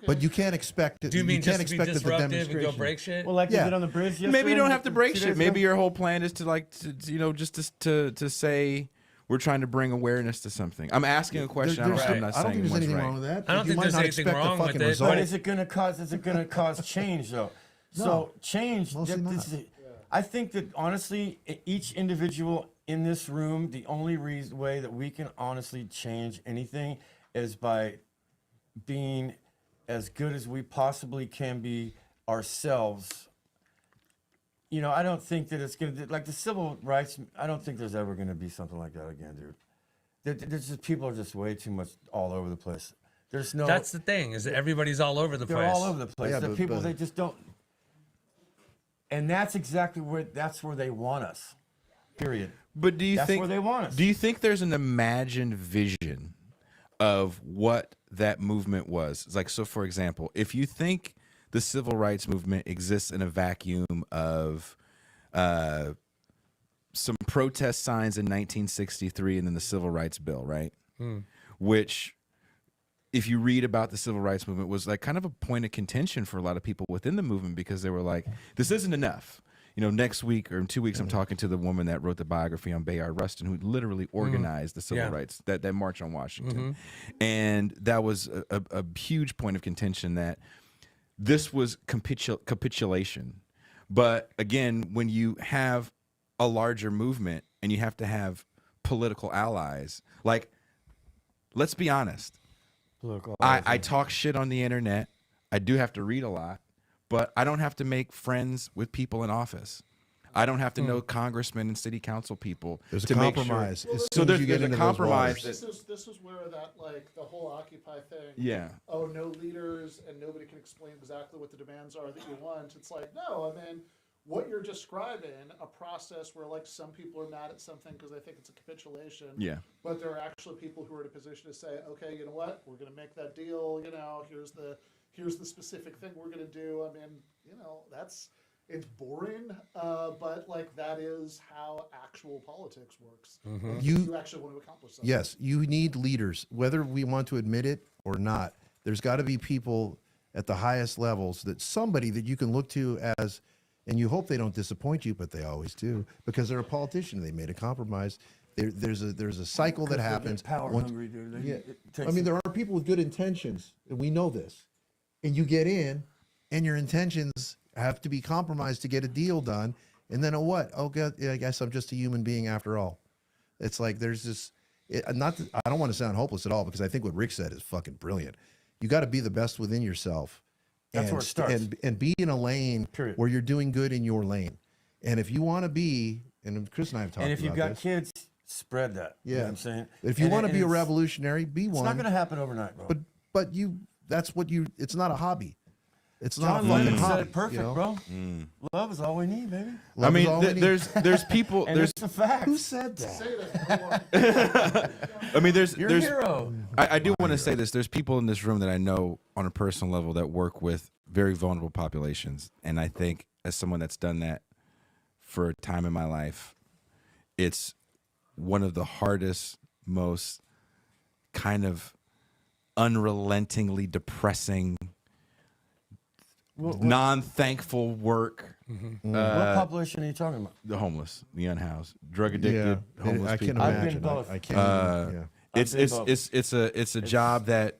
But you can't expect it. Do you mean can't just to be expect that the disruptive and go demonstration. break shit? Well, like Yeah. they did on the bridge yesterday. Maybe you don't have to break 2 shit. days Maybe ago. your whole plan is to say we're trying to bring awareness to something. I'm asking a question. There's- I'm not I don't saying think there's one's anything right. wrong with that. I don't You think might there's not anything expect the wrong with fucking it, result. But is it going to cause change though? So change. Mostly not. I think that honestly, each individual in this room, the only way that we can honestly change anything is by being as good as we possibly can be ourselves. I don't think that it's going to, like the civil rights, I don't think there's ever going to be something like that again, dude. There's just people are just way too much all over the place. There's no. That's the thing, is that everybody's all over the They're place. all over the place. Yeah, the but- people but- they just don't. And that's exactly where they want us. Period. But do you That's think where they want us. Do you think there's an imagined vision of what that movement was? Like, so for example, if you think the civil rights movement exists in a vacuum of some protest signs in 1963 and then the Civil Rights Bill, right? Which, if you read about the civil rights movement, was like kind of a point of contention for a lot of people within the movement, because they were like, this isn't enough. You know, next week or in 2 weeks, I'm talking to the woman that wrote the biography on Bayard Rustin, who literally organized the civil rights, that march on Washington. And that was a huge point of contention, that this was capitulation. But again, when you have a larger movement and you have to have political allies, like, let's be honest. I talk shit on the internet. I do have to read a lot, but I don't have to make friends with people in office. I don't have to know congressmen and city council people. There's a to make compromise. Sure. As So soon as there's, you get there's a into those compromise. waters. This is where that, like, the whole Occupy thing. Yeah. Oh, no leaders and nobody can explain exactly what the demands are that you want. It's like, no, I mean, what you're describing, a process where, like, some people are mad at something because they think it's a capitulation. Yeah. But there are actually people who are in a position to say, okay, you know what, we're going to make that deal. You know, here's the specific thing we're going to do. I mean, you know, it's boring, but like that is how actual politics works. You actually want to accomplish something. Yes, you need leaders, whether we want to admit it or not. There's got to be people at the highest levels, that somebody that you can look to as, and you hope they don't disappoint you, but they always do, because they're a politician. They made a compromise. There's a cycle that happens. Power Once- hungry, dude. Yeah. It takes I mean, there are people with good intentions, and we know this. And you get in, and your intentions have to be compromised to get a deal done. And then what? Oh, God, I guess I'm just a human being after all. It's like there's this. I don't want to sound hopeless at all, because I think what Rick said is fucking brilliant. You got to be the best within yourself. That's where it starts. And be in a lane Period. where you're doing good in your lane. And if you want to be, and Chris and I have talked about And if you've got this. kids, spread that. You know what I'm saying? If you And want to be a it's- revolutionary, be It's one. not going to happen overnight, bro. But that's what you. It's not a hobby. It's not John a fucking Lennon hobby. said it perfect, you know? bro. Love is all we need, baby. Love I mean, is all we need. there's people. And There's it's a fact. Who said that? Say that. I mean, there's You're there's a hero. I do want to say this. There's people in this room that I know on a personal level that work with very vulnerable populations. And I think, as someone that's done that for a time in my life, it's one of the hardest, most kind of unrelentingly depressing, non-thankful work. What population are you talking about? The homeless, the unhoused, drug addicted, homeless I can people. I've been imagine. both. I can't. Yeah. It's a job that,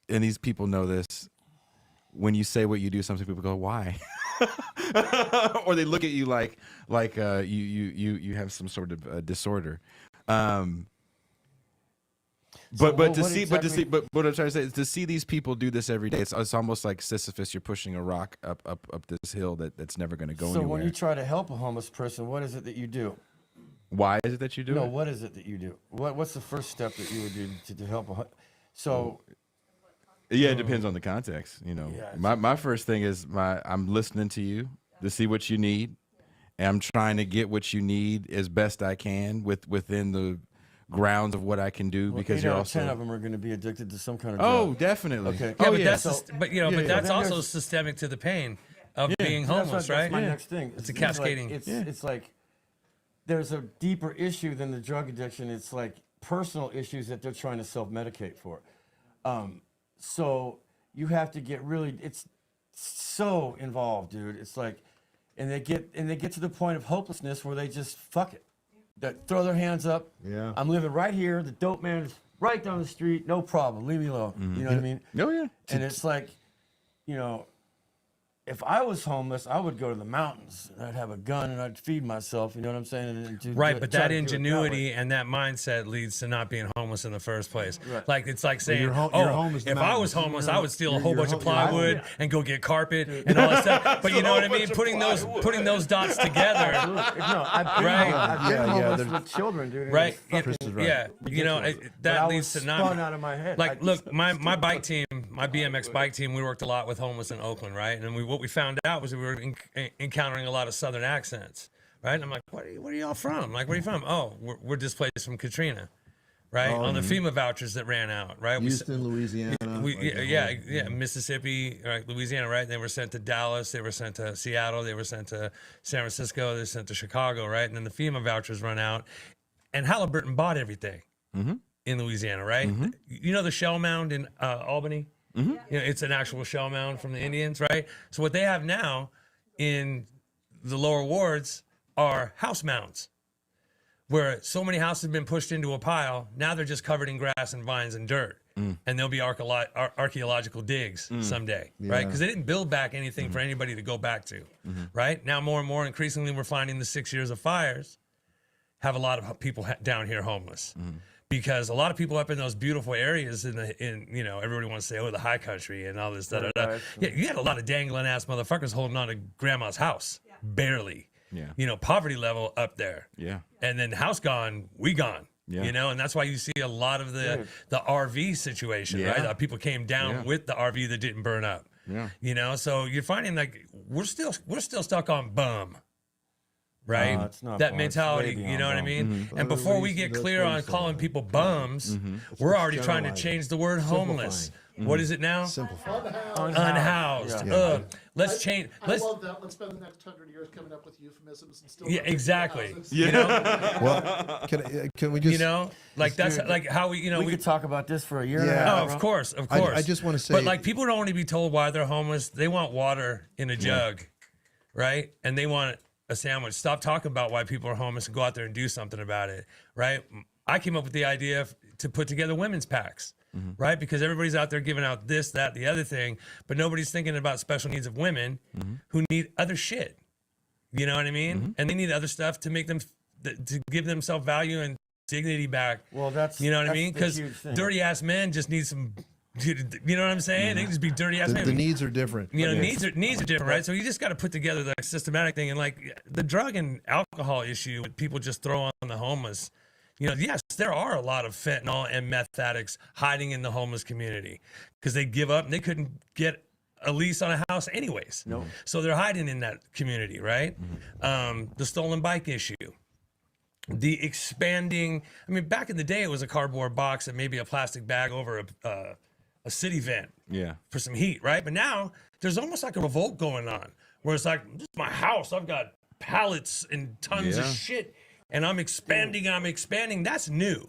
and these people know this. When you say what you do, sometimes people go, "Why?" Or they look at you like you have some sort of disorder. But what I'm trying to say is, to see these people do this every day, it's almost like Sisyphus. You're pushing a rock up this hill that's never going to go So anywhere. when you try to help a homeless person, what is it that you do? Why is it that you do No, it? what is it that you do? What's the first step that you would do to help So Yeah, it depends on the context. You know, Yeah, my first thing is I'm listening to you to see what you need, and I'm trying to get what you need as best I can within the grounds of what I can do, because 8 you're out of also 10 of them are going to be addicted to some kind of oh, drug. definitely. Okay. Yeah, Oh, but yeah. that's So- but you know, but yeah, that's then also there's- systemic to the pain of being That's homeless, what- right? That's my next thing. It's a like- cascading. It's like there's a deeper issue than the drug addiction. It's like personal issues that they're trying to self-medicate for. So you have to get really. It's so involved, dude. It's like, and they get to the point of hopelessness where they just fuck it. They throw their hands up. Yeah. I'm living right here. The dope man is right down the street. No problem. Leave me alone. You know what I mean? Oh yeah. And it's like, if I was homeless, I would go to the mountains and I'd have a gun and I'd feed myself. You know what I'm saying? And Right, but try that to do it ingenuity and that mindset leads to not being homeless in the first place. Right. Like it's like saying, you're "Oh, home is the if I was mountains. homeless, I would steal a whole You're bunch of home- you're plywood home. and go get carpet and all that stuff." But you know what I mean? Putting those dots together, No, I've been Right. I've been Yeah, homeless there's- with children, dude. and right? it's fucking Chris is right. Yeah, you know ridiculous. But that I leads was to not. spun out of my head. Like, look, my bike team, my BMX bike team, we worked a lot with homeless in Oakland, right? And what we found out was that we were encountering a lot of Southern accents, right? And I'm like, what are y'all from? Like, where are you from? Oh, we're displaced from Katrina, right? On the FEMA vouchers that ran out, right? Houston, Louisiana. Mississippi, right, Louisiana, right? They were sent to Dallas, they were sent to Seattle, they were sent to San Francisco, they were sent to Chicago, right? And then the FEMA vouchers run out, and Halliburton bought everything in Louisiana, right? You know the shell mound in Albany? You know, it's an actual shell mound from the Indians, right? So what they have now in the lower wards are house mounds, where so many houses have been pushed into a pile. Now they're just covered in grass and vines and dirt. And there'll be archaeological digs someday, right? Because they didn't build back anything for anybody to go back to, right? Now more and more increasingly we're finding the 6 years of fires have a lot of people down here homeless. Because a lot of people up in those beautiful areas in you know, everybody wants to say, oh, the high country and all this, da-da-da. Yeah, you had a lot of dangling ass motherfuckers holding on to grandma's house, barely. Yeah. You know, poverty level up there. Yeah. And then house gone, we gone. Yeah. You know, and that's why you see a lot of the RV situation, right? Yeah. People came down with the RV that didn't burn up. Yeah. You know, so you're finding like we're still stuck on bum. Right? No, it's not that bum, it's mentality, way you beyond know what I bum. mean? And before we get clear on calling people bums, we're already trying to generalizing. change the word homeless. What is it now? Simplify. Unhoused. Yeah. Ugh. Let's change. I Let's. love that. Let's spend the next 100 years coming up with euphemisms and still. Yeah, not fixing exactly. houses. You know, Well, can we just? you know, like that's like how we, you know, We we could talk about this for a year and a Yeah. half. Oh, bro. of course, of I course. just wanna say- but like people don't want to be told why they're homeless. They want water in a jug, right? And they want a sandwich. Stop talking about why people are homeless and go out there and do something about it, right? I came up with the idea to put together women's packs, right? Because everybody's out there giving out this, that, the other thing, but nobody's thinking about special needs of women who need other shit. You know what I mean? And they need other stuff to make them to give themselves value and dignity back. Well, that's You know what I that's mean? the Because huge thing. dirty ass men just need some. You know what I'm saying? They can just be dirty ass men. The needs are different. You know, needs are different, right? So you just got to put together the systematic thing, and like the drug and alcohol issue, that people just throw on the homeless. You know, yes, there are a lot of fentanyl and meth addicts hiding in the homeless community because they give up and they couldn't get a lease on a house anyways. No. So they're hiding in that community, right? The stolen bike issue. The expanding, I mean, back in the day, it was a cardboard box and maybe a plastic bag over a city vent Yeah. for some heat, right? But now there's almost like a revolt going on where it's like, this is my house. I've got pallets and tons of Yeah. shit and I'm expanding. That's new.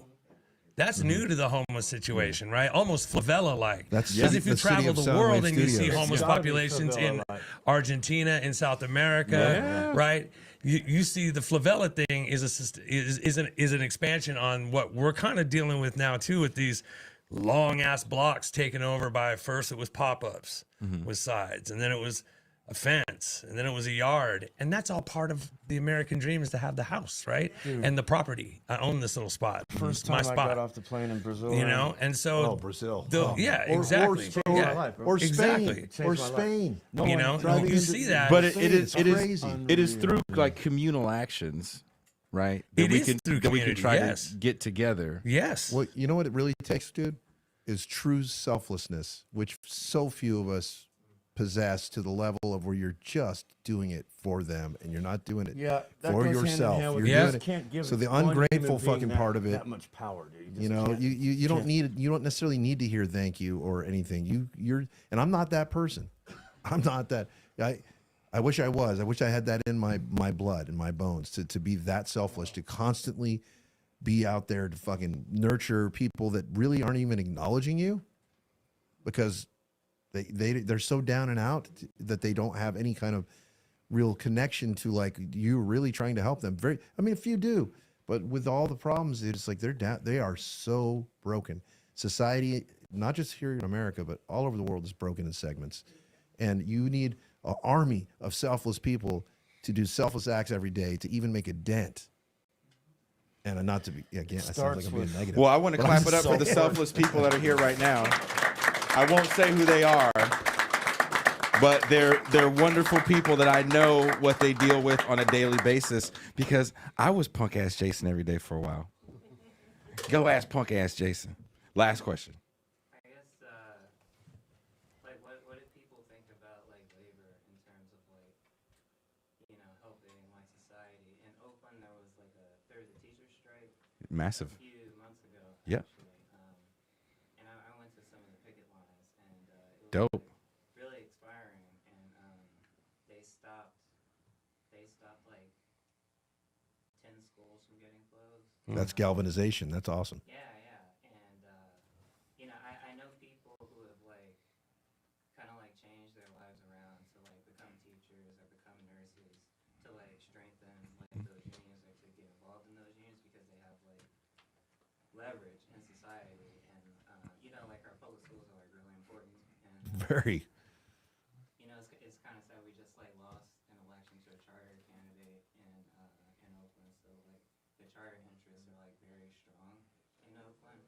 That's new to the homeless situation, right? Almost favela-like. That's Because if you the city travel of the Soundwave world and you see Studios. homeless It's gotta be populations in favela-like. Argentina, in South America, right? You see the favela thing is an expansion on what we're kind of dealing with now too, with these long ass blocks taken over by, first it was pop-ups with sides, and then it was a fence, and then it was a yard, and that's all part of the American dream, is to have the house, right? And the property. I own this little spot. First It's my time I spot. got off the plane in Brazil. You know, and so Oh, Brazil. yeah, Or- exactly. Or, yeah. life, bro. or Spain. Exactly. Or Changed my life. Spain. No You one- know, Driving you into- see that. But Spain, it is it's it is crazy. it is through like communal actions, right? It is through that we can community, try yes. to get together. Yes. What you know what it really takes, dude, is true selflessness, which so few of us possess to the level of where you're just doing it for them and you're not doing it Yeah, that for goes hand in yourself. hand with You're Yeah. doing just can't give so the one human ungrateful being fucking that- part of it. that much power, dude. You You just know, can't. you don't need you don't necessarily need to hear thank you or anything. You're and I'm not that person. I'm not that. I wish I was. I wish I had that in my blood and my bones to be that selfless, to constantly be out there to fucking nurture people that really aren't even acknowledging you because they're so down and out that they don't have any kind of real connection to like you really trying to help them. I mean, a few do, but with all the problems, it's like they're down. They are so broken. Society, not just here in America, but all over the world, is broken in segments, and you need an army of selfless people to do selfless acts every day to even make a dent. And not to be, again, it sounds like I'm being negative. Well, I want to But clap I'm it up so for the for it. selfless people that are here right now. I won't say who they are, but they're wonderful people that I know what they deal with on a daily basis, because I was punk ass Jason every day for a while. Go ask punk ass Jason. Last question. I guess, like, what do people think about, like, labor in terms of, like, you know, helping, like, society? In Oakland, there was a teacher strike Massive. a few months ago, Yeah. actually. And I went to some of the picket lines, and it was Dope. like, really inspiring. And they stopped, like, 10 schools from getting closed. That's galvanization. That's awesome. Yeah, and you know, I know people who have like kind of like changed their lives around to like become teachers or become nurses to like strengthen like those unions or to get involved in those unions because they have like leverage in society, and you know, like our public schools are like really important, and Very. you know, it's kind of sad we just like lost an election to a charter candidate in Oakland, so like the charter interests are like very strong in Oakland.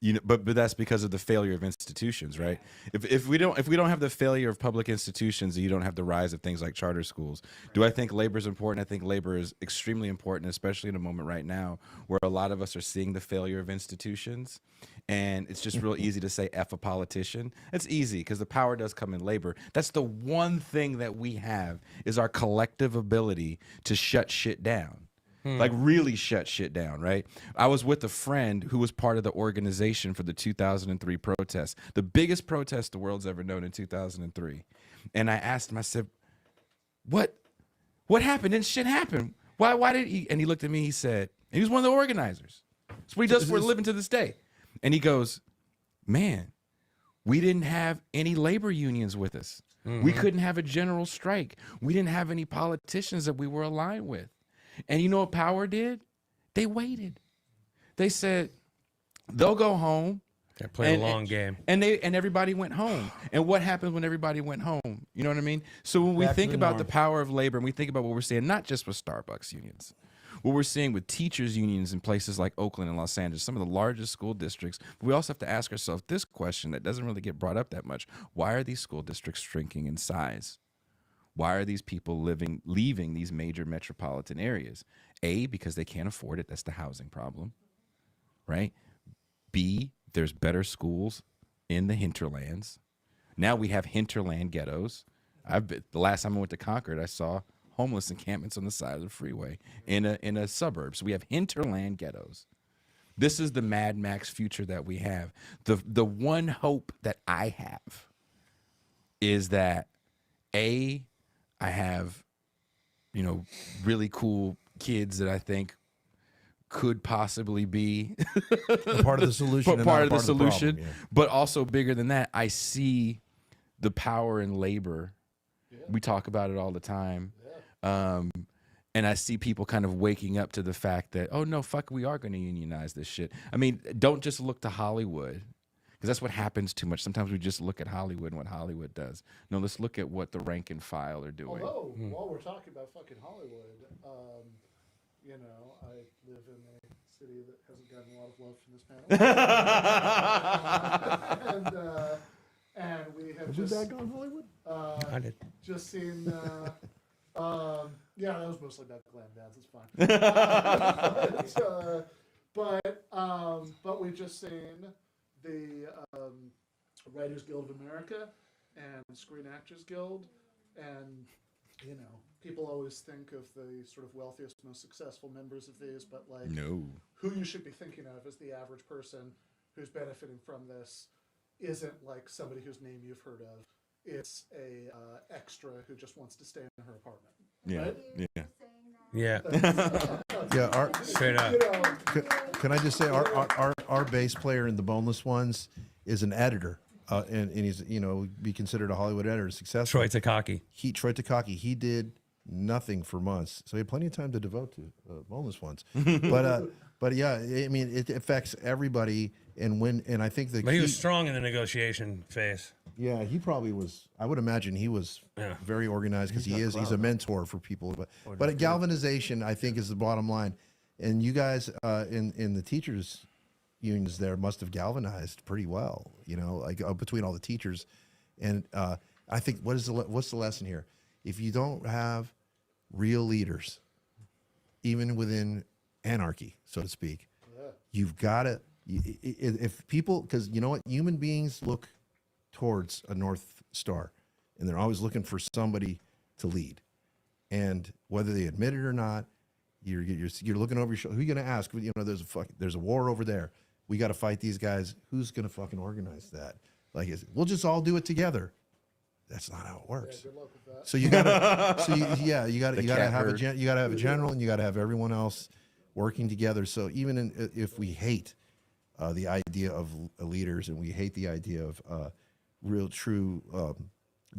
You know, but that's because of the failure of institutions, right? If we don't have the failure of public institutions, you don't have the rise of things like charter schools. Do I think labor is important? I think labor is extremely important, especially in a moment right now where a lot of us are seeing the failure of institutions, and it's just real easy to say F a politician. It's easy because the power does come in labor. That's the one thing that we have is our collective ability to shut shit down. Like really shut shit down, right? I was with a friend who was part of the organization for the 2003 protests, the biggest protest the world's ever known in 2003. And I asked him, I said, what happened? Didn't shit happen? Why did he? And he looked at me, he said, and he was one of the organizers. That's what he does for a living to this day. And he goes, man, we didn't have any labor unions with us. We couldn't have a general strike. We didn't have any politicians that we were aligned with. And you know what power did? They waited. They said they'll go home. They played a long game. And everybody went home. And what happened when everybody went home? You know what I mean? So when we Back to think the about norm. the power of labor, and we think about what we're seeing, not just with Starbucks unions, what we're seeing with teachers unions in places like Oakland and Los Angeles, some of the largest school districts, we also have to ask ourselves this question that doesn't really get brought up that much. Why are these school districts shrinking in size? Why are these people leaving these major metropolitan areas? A, because they can't afford it. That's the housing problem, right? B, there's better schools in the hinterlands. Now we have hinterland ghettos. The last time I went to Concord, I saw homeless encampments on the side of the freeway in a suburb. So we have hinterland ghettos. This is the Mad Max future that we have. The one hope that I have is that A, I have, you know, really cool kids that I think could possibly be Part of the solution. and part not of the problem, solution, yeah. but also bigger than that, I see the power in labor. We talk about it all the time. And I see people kind of waking up to the fact that, oh no, fuck, we are going to unionize this shit. I mean, don't just look to Hollywood, because that's what happens too much. Sometimes we just look at Hollywood and what Hollywood does. No, let's look at what the rank and file are doing. Although, while we're talking about fucking Hollywood, you know, I live in a city that hasn't gotten a lot of love from this panel. And we have just... Have we bagged on Hollywood? I did. Just seen... yeah, that was mostly about glam bands. It's fine. But we've just seen the Writers Guild of America and Screen Actors Guild, and you know, people always think of the sort of wealthiest, most successful members of these, but like, No. who you should be thinking of as the average person who's benefiting from this isn't like somebody whose name you've heard of. It's a extra who just wants to stay in her apartment. Yeah, Right? yeah. Yeah. Yeah. Straight up. You know, Can I just say our bass player in the Boneless Ones is an editor, and he's, you know, be considered a Hollywood editor, successful. Troy Takaki. Troy Takaki. He did nothing for months, so he had plenty of time to devote to Boneless Ones. But yeah, I mean, it affects everybody, and I think But he was strong in the negotiation phase. Yeah, he probably was. I would imagine he was very organized because he's a mentor for people. But galvanization, I think, is the bottom line. And you guys in the teachers unions there must have galvanized pretty well, you know, like between all the teachers. And I think what's the lesson here? If you don't have real leaders, even within anarchy, so to speak, you've got to, if people, because you know what, human beings look towards a North Star, and they're always looking for somebody to lead. And whether they admit it or not, you're looking over your shoulder. Who are you going to ask? You know, there's a war over there. We got to fight these guys. Who's going to fucking organize that? Like, we'll just all do it together. That's not how it works. Yeah, good luck with that. So you gotta, you gotta have a general, and you gotta have everyone else working together. So even if we hate the idea of leaders, and we hate the idea of real, true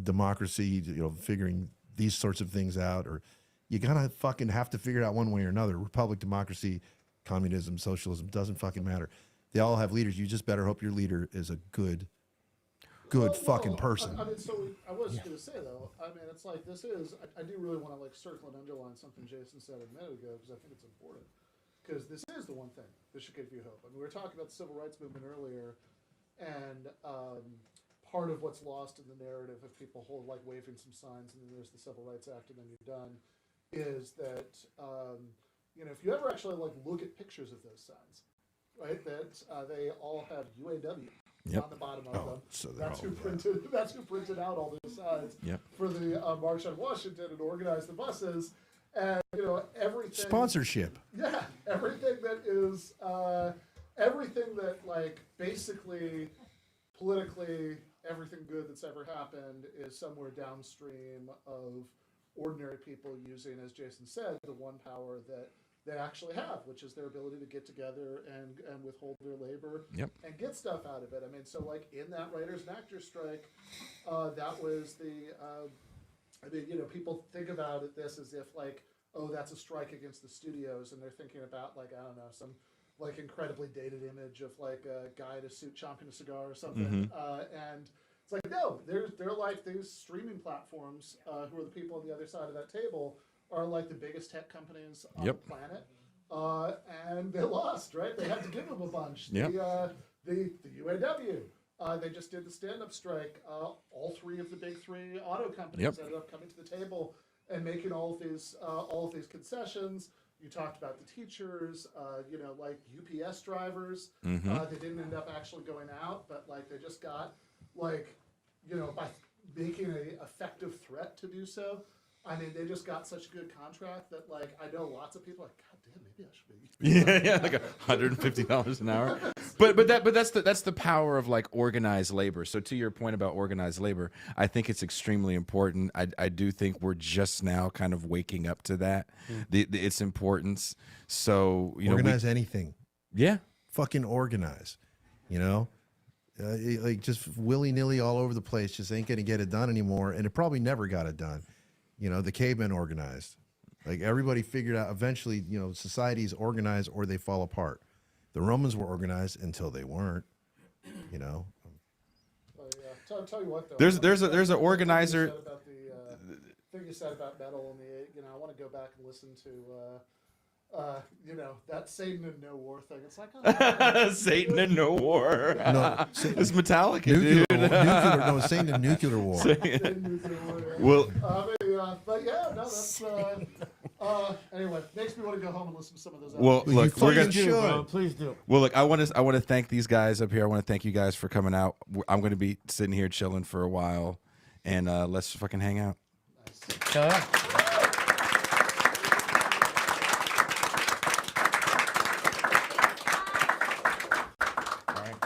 democracy, you know, figuring these sorts of things out, or you gotta fucking have to figure it out one way or another. Republic, democracy, communism, socialism, doesn't fucking matter. They all have leaders. You just better hope your leader is a good fucking person. I mean, so I was going to say though. I mean, it's like this is. I do really want to like circle and underline something Jason said a minute ago because I think it's important. Because this is the one thing that should give you hope. I mean, we were talking about the civil rights movement earlier, and part of what's lost in the narrative of people waving some signs, and then there's the Civil Rights Act, and then you're done, is that you know, if you ever actually like look at pictures of those signs, right? That they all have UAW. On the bottom of them. So that's who printed out all those signs for the March on Washington and organized the buses, and you know everything. Sponsorship. Yeah, everything that is, everything that like basically politically everything good that's ever happened is somewhere downstream of ordinary people using, as Jason said, the one power that they actually have, which is their ability to get together and withhold their labor and get stuff out of it. I mean, so like in that writers and actors strike, that was the, I mean, you know, people think about it this as if like, oh, that's a strike against the studios, and they're thinking about like, I don't know, some like incredibly dated image of like a guy in a suit chomping a cigar or something. And it's like, no, they're like these streaming platforms who are the people on the other side of that table are like the biggest tech companies on the planet, and they lost, right? They had to give them a bunch. The UAW, they just did the stand-up strike. All three of the big three auto companies ended up coming to the table and making all of these concessions. You talked about the teachers, you know, like UPS drivers. They didn't end up actually going out, but like they just got like, you know, by making an effective threat to do so. I mean, they just got such a good contract that, like, I know lots of people are like, God damn, maybe I should be. Yeah, like $150 an hour. But that's the power of like organized labor. So to your point about organized labor, I think it's extremely important. I do think we're just now kind of waking up to that, its importance. So you organize anything. Yeah, fucking organize. You know. Like just willy-nilly all over the place just ain't gonna get it done anymore, and it probably never got it done. You know, the cavemen organized. Like everybody figured out eventually, you know, societies organize or they fall apart. The Romans were organized until they weren't, you know. I'll tell you what though. There's an organizer. Thing you said about metal and you know, I want to go back and listen to you know, that Satan and No War thing. It's like, oh, Satan and No War. No, it's Metallica, dude. No, Satan and Nuclear War. Well, but yeah, no, that's anyway, makes me want to go home and listen to some of those. Well, look, we're gonna please do. Well, look, I want to thank these guys up here. I want to thank you guys for coming out. I'm going to be sitting here chilling for a while, and let's fucking hang out. Nice.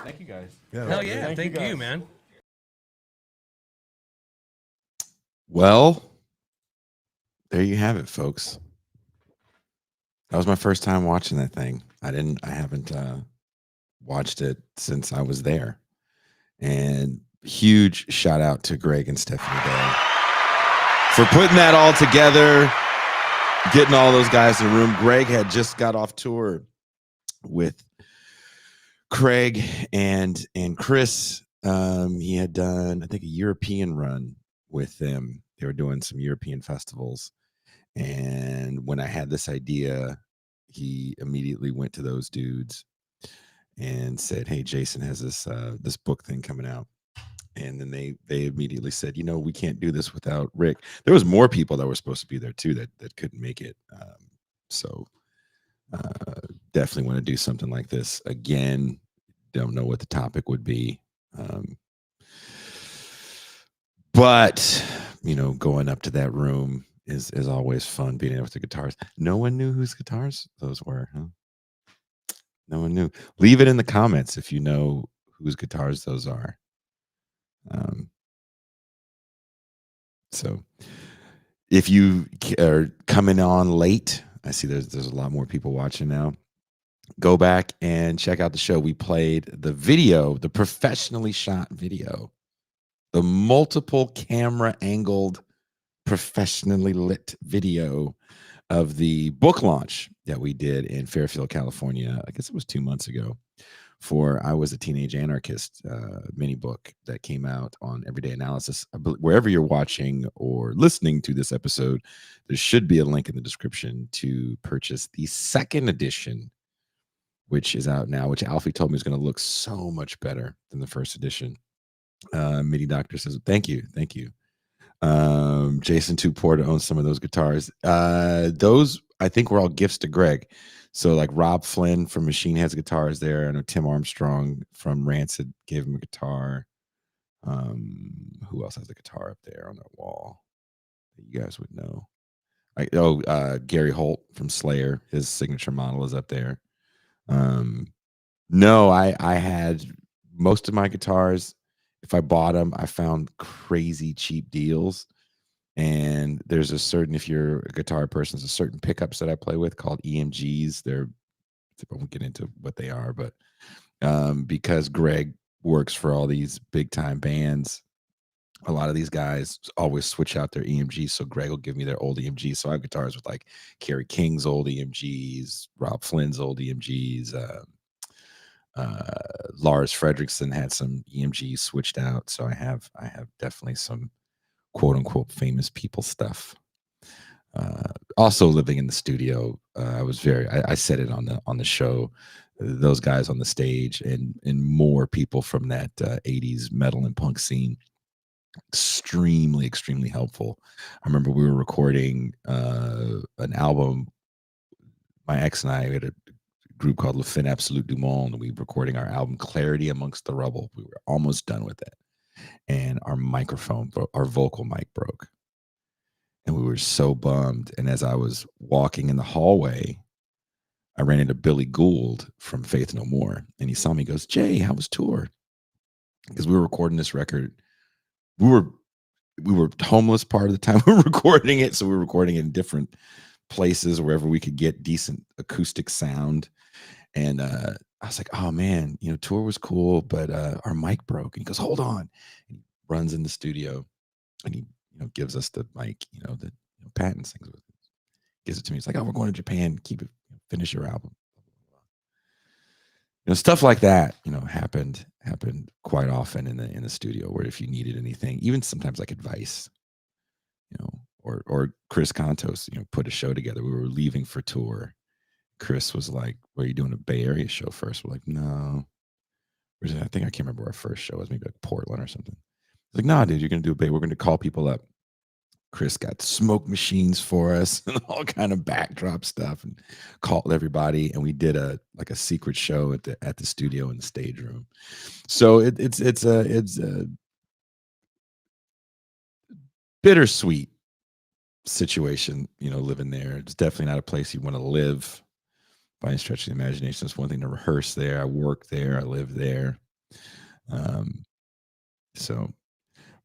Thank you guys. Hell yeah, thank you, man. Well, there you have it, folks. That was my first time watching that thing. I haven't watched it since I was there. And huge shout out to Greg and Stephanie Day for putting that all together, getting all those guys in the room. Greg had just got off tour with Craig and Chris He had done, I think, a European run with them. They were doing some European festivals. And when I had this idea, he immediately went to those dudes and said, "Hey, Jason has this book thing coming out." And then they immediately said, "We can't do this without Rick." There was more people that were supposed to be there too that couldn't make it. So definitely want to do something like this again. Don't know what the topic would be. But going up to that room is always fun, being there with the guitars. No one knew whose guitars those were, huh? No one knew. Leave it in the comments if you know whose guitars those are. So if you are coming on late, I see there's a lot more people watching now. Go back and check out the show. We played the video, the professionally shot video, the multiple camera angled, professionally lit video of the book launch that we did in Fairfield, California. I guess it was 2 months ago, for I Was a Teenage Anarchist mini book that came out on Everyday Analysis. Wherever you're watching or listening to this episode, there should be a link in the description to purchase the second edition, which is out now, which Alfie told me is going to look so much better than the first edition. MIDI Doctor says, thank you. Jason Too Poor to own some of those guitars. Those, I think, were all gifts to Greg. So like Rob Flynn from Machine Head's guitars there. I know Tim Armstrong from Rancid gave him a guitar. Who else has the guitar up there on that wall that you guys would know? Gary Holt from Slayer. His signature model is up there. No, I had most of my guitars. If I bought them, I found crazy cheap deals. And there's a certain, if you're a guitar person, there's a certain pickups that I play with called EMGs. I won't get into what they are, but because Greg works for all these big time bands, a lot of these guys always switch out their EMGs. So Greg will give me their old EMGs. So I have guitars with like Kerry King's old EMGs, Rob Flynn's old EMGs. Lars Fredrickson had some EMGs switched out. So I have definitely some quote unquote famous people stuff. Also living in the studio, I said it on the show, those guys on the stage and more people from that 80s metal and punk scene, extremely helpful. I remember we were recording an album. My ex and I had a group called Le Fin Absolute du Monde, and we were recording our album Clarity Amongst the Rubble. We were almost done with it, and our vocal mic broke, and we were so bummed. And as I was walking in the hallway, I ran into Billy Gould from Faith No More, and he saw me. He goes, "Jay, how was tour?" Because we were recording this record. We were homeless part of the time we were recording it, so we were recording it in different places wherever we could get decent acoustic sound. And I was like, "Oh man, tour was cool, but our mic broke." And he goes, "Hold on." And he runs in the studio, and he gives us the mic, the patents things with it. Gives it to me. He's like, "Oh, we're going to Japan. Keep it. Finish your album." Stuff like that, happened quite often in the studio, where if you needed anything, even sometimes like advice, or Chris Kontos, put a show together. We were leaving for tour. Chris was like, "Were you doing a Bay Area show first?" We're like, "No." I think I can't remember where our first show was, maybe like Portland or something. He's like, "Nah, dude, you're going to do a Bay. We're going to call people up." Chris got smoke machines for us and all kind of backdrop stuff, and called everybody, and we did a secret show at the studio in the stage room. So it's a bittersweet situation, living there. It's definitely not a place you want to live by any stretch of the imagination. It's one thing to rehearse there. I work there. I live there.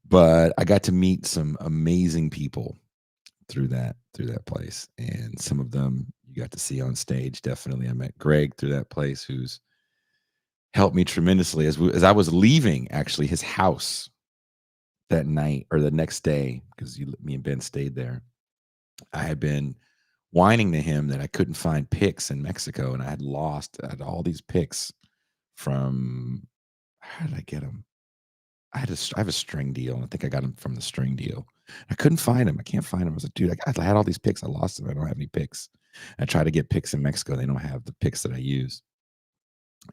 But I got to meet some amazing people through that place, and some of them you got to see on stage. Definitely, I met Greg through that place, who's helped me tremendously as I was leaving actually his house that night or the next day, because me and Ben stayed there. I had been whining to him that I couldn't find picks in Mexico, and I had all these picks from, how did I get them? I have a string deal, and I think I got them from the string deal. I couldn't find them. I can't find them. I was like, dude, I had all these picks. I lost them. I don't have any picks. I try to get picks in Mexico. They don't have the picks that I use.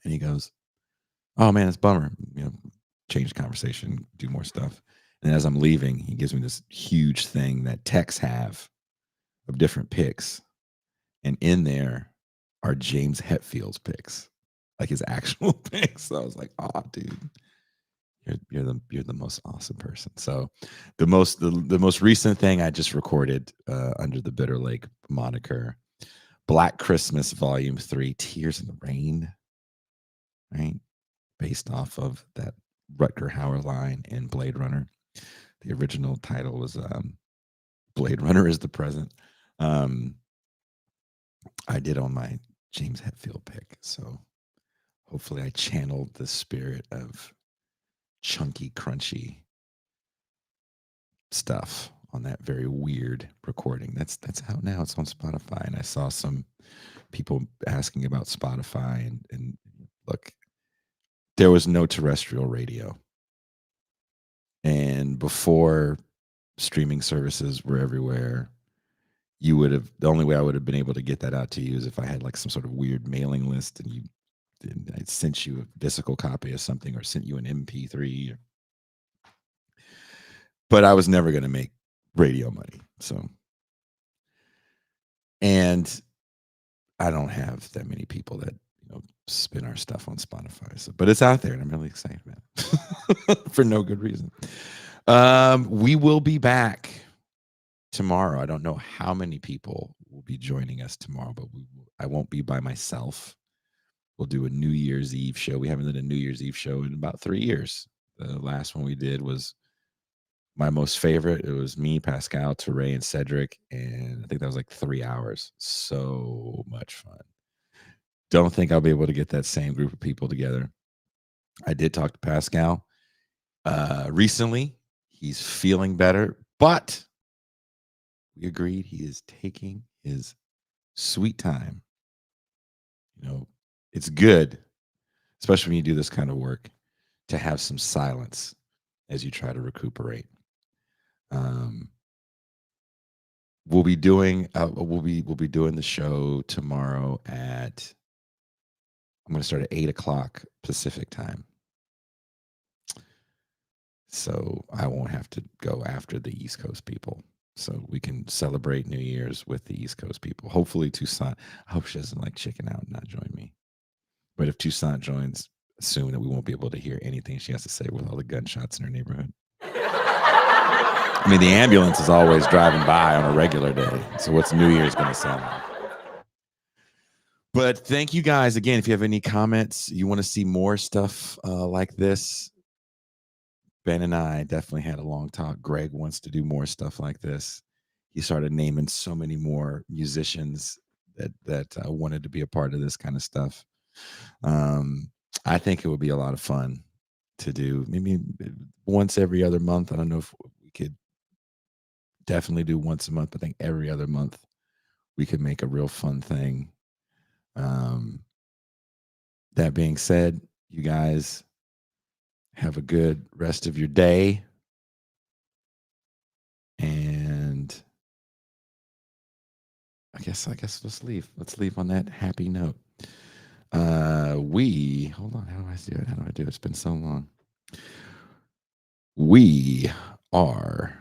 And he goes, oh man, it's a bummer. You know, change the conversation, do more stuff. And as I'm leaving, he gives me this huge thing that techs have of different picks. And in there are James Hetfield's picks, like his actual picks. So I was like, oh, dude, you're the most awesome person. So the most recent thing I just recorded under the Bitter Lake moniker, Black Christmas Volume 3, Tears in the Rain, right? Based off of that Rutger Hauer line in Blade Runner. The original title was Blade Runner is the Present. I did on my James Hetfield pick. So hopefully I channeled the spirit of chunky, crunchy stuff on that very weird recording. That's out now. It's on Spotify. And I saw some people asking about Spotify. And look, there was no terrestrial radio. And before streaming services were everywhere, the only way I would have been able to get that out to you is if I had like some sort of weird mailing list and I sent you a physical copy of something or sent you an MP3. But I was never going to make radio money. So, and I don't have that many people that, spin our stuff on Spotify. So, but it's out there and I'm really excited about it for no good reason. We will be back tomorrow. I don't know how many people will be joining us tomorrow, but I won't be by myself. We'll do a New Year's Eve show. We haven't done a New Year's Eve show in about 3 years. The last one we did was my most favorite. It was me, Pascal, Teray, and Cedric. And I think that was like 3 hours. So much fun. Don't think I'll be able to get that same group of people together. I did talk to Pascal recently. He's feeling better, but we agreed he is taking his sweet time. It's good, especially when you do this kind of work, to have some silence as you try to recuperate. We'll be doing the show tomorrow at, I'm going to start at 8:00 Pacific time. So I won't have to go after the East Coast people. So we can celebrate New Year's with the East Coast people. Hopefully Toussaint, I hope she doesn't like chicken out and not join me. But if Toussaint joins, assume that we won't be able to hear anything she has to say with all the gunshots in her neighborhood. I mean, the ambulance is always driving by on a regular day. So what's New Year's going to sound like? But thank you guys again. If you have any comments, you want to see more stuff like this, Ben and I definitely had a long talk. Greg wants to do more stuff like this. He started naming so many more musicians that wanted to be a part of this kind of stuff. I think it would be a lot of fun to do. Maybe once every other month. I don't know if we could definitely do once a month. I think every other month we could make a real fun thing. That being said, you guys have a good rest of your day. And I guess let's leave. Let's leave on that happy note. Hold on, how do I do it? It's been so long. We are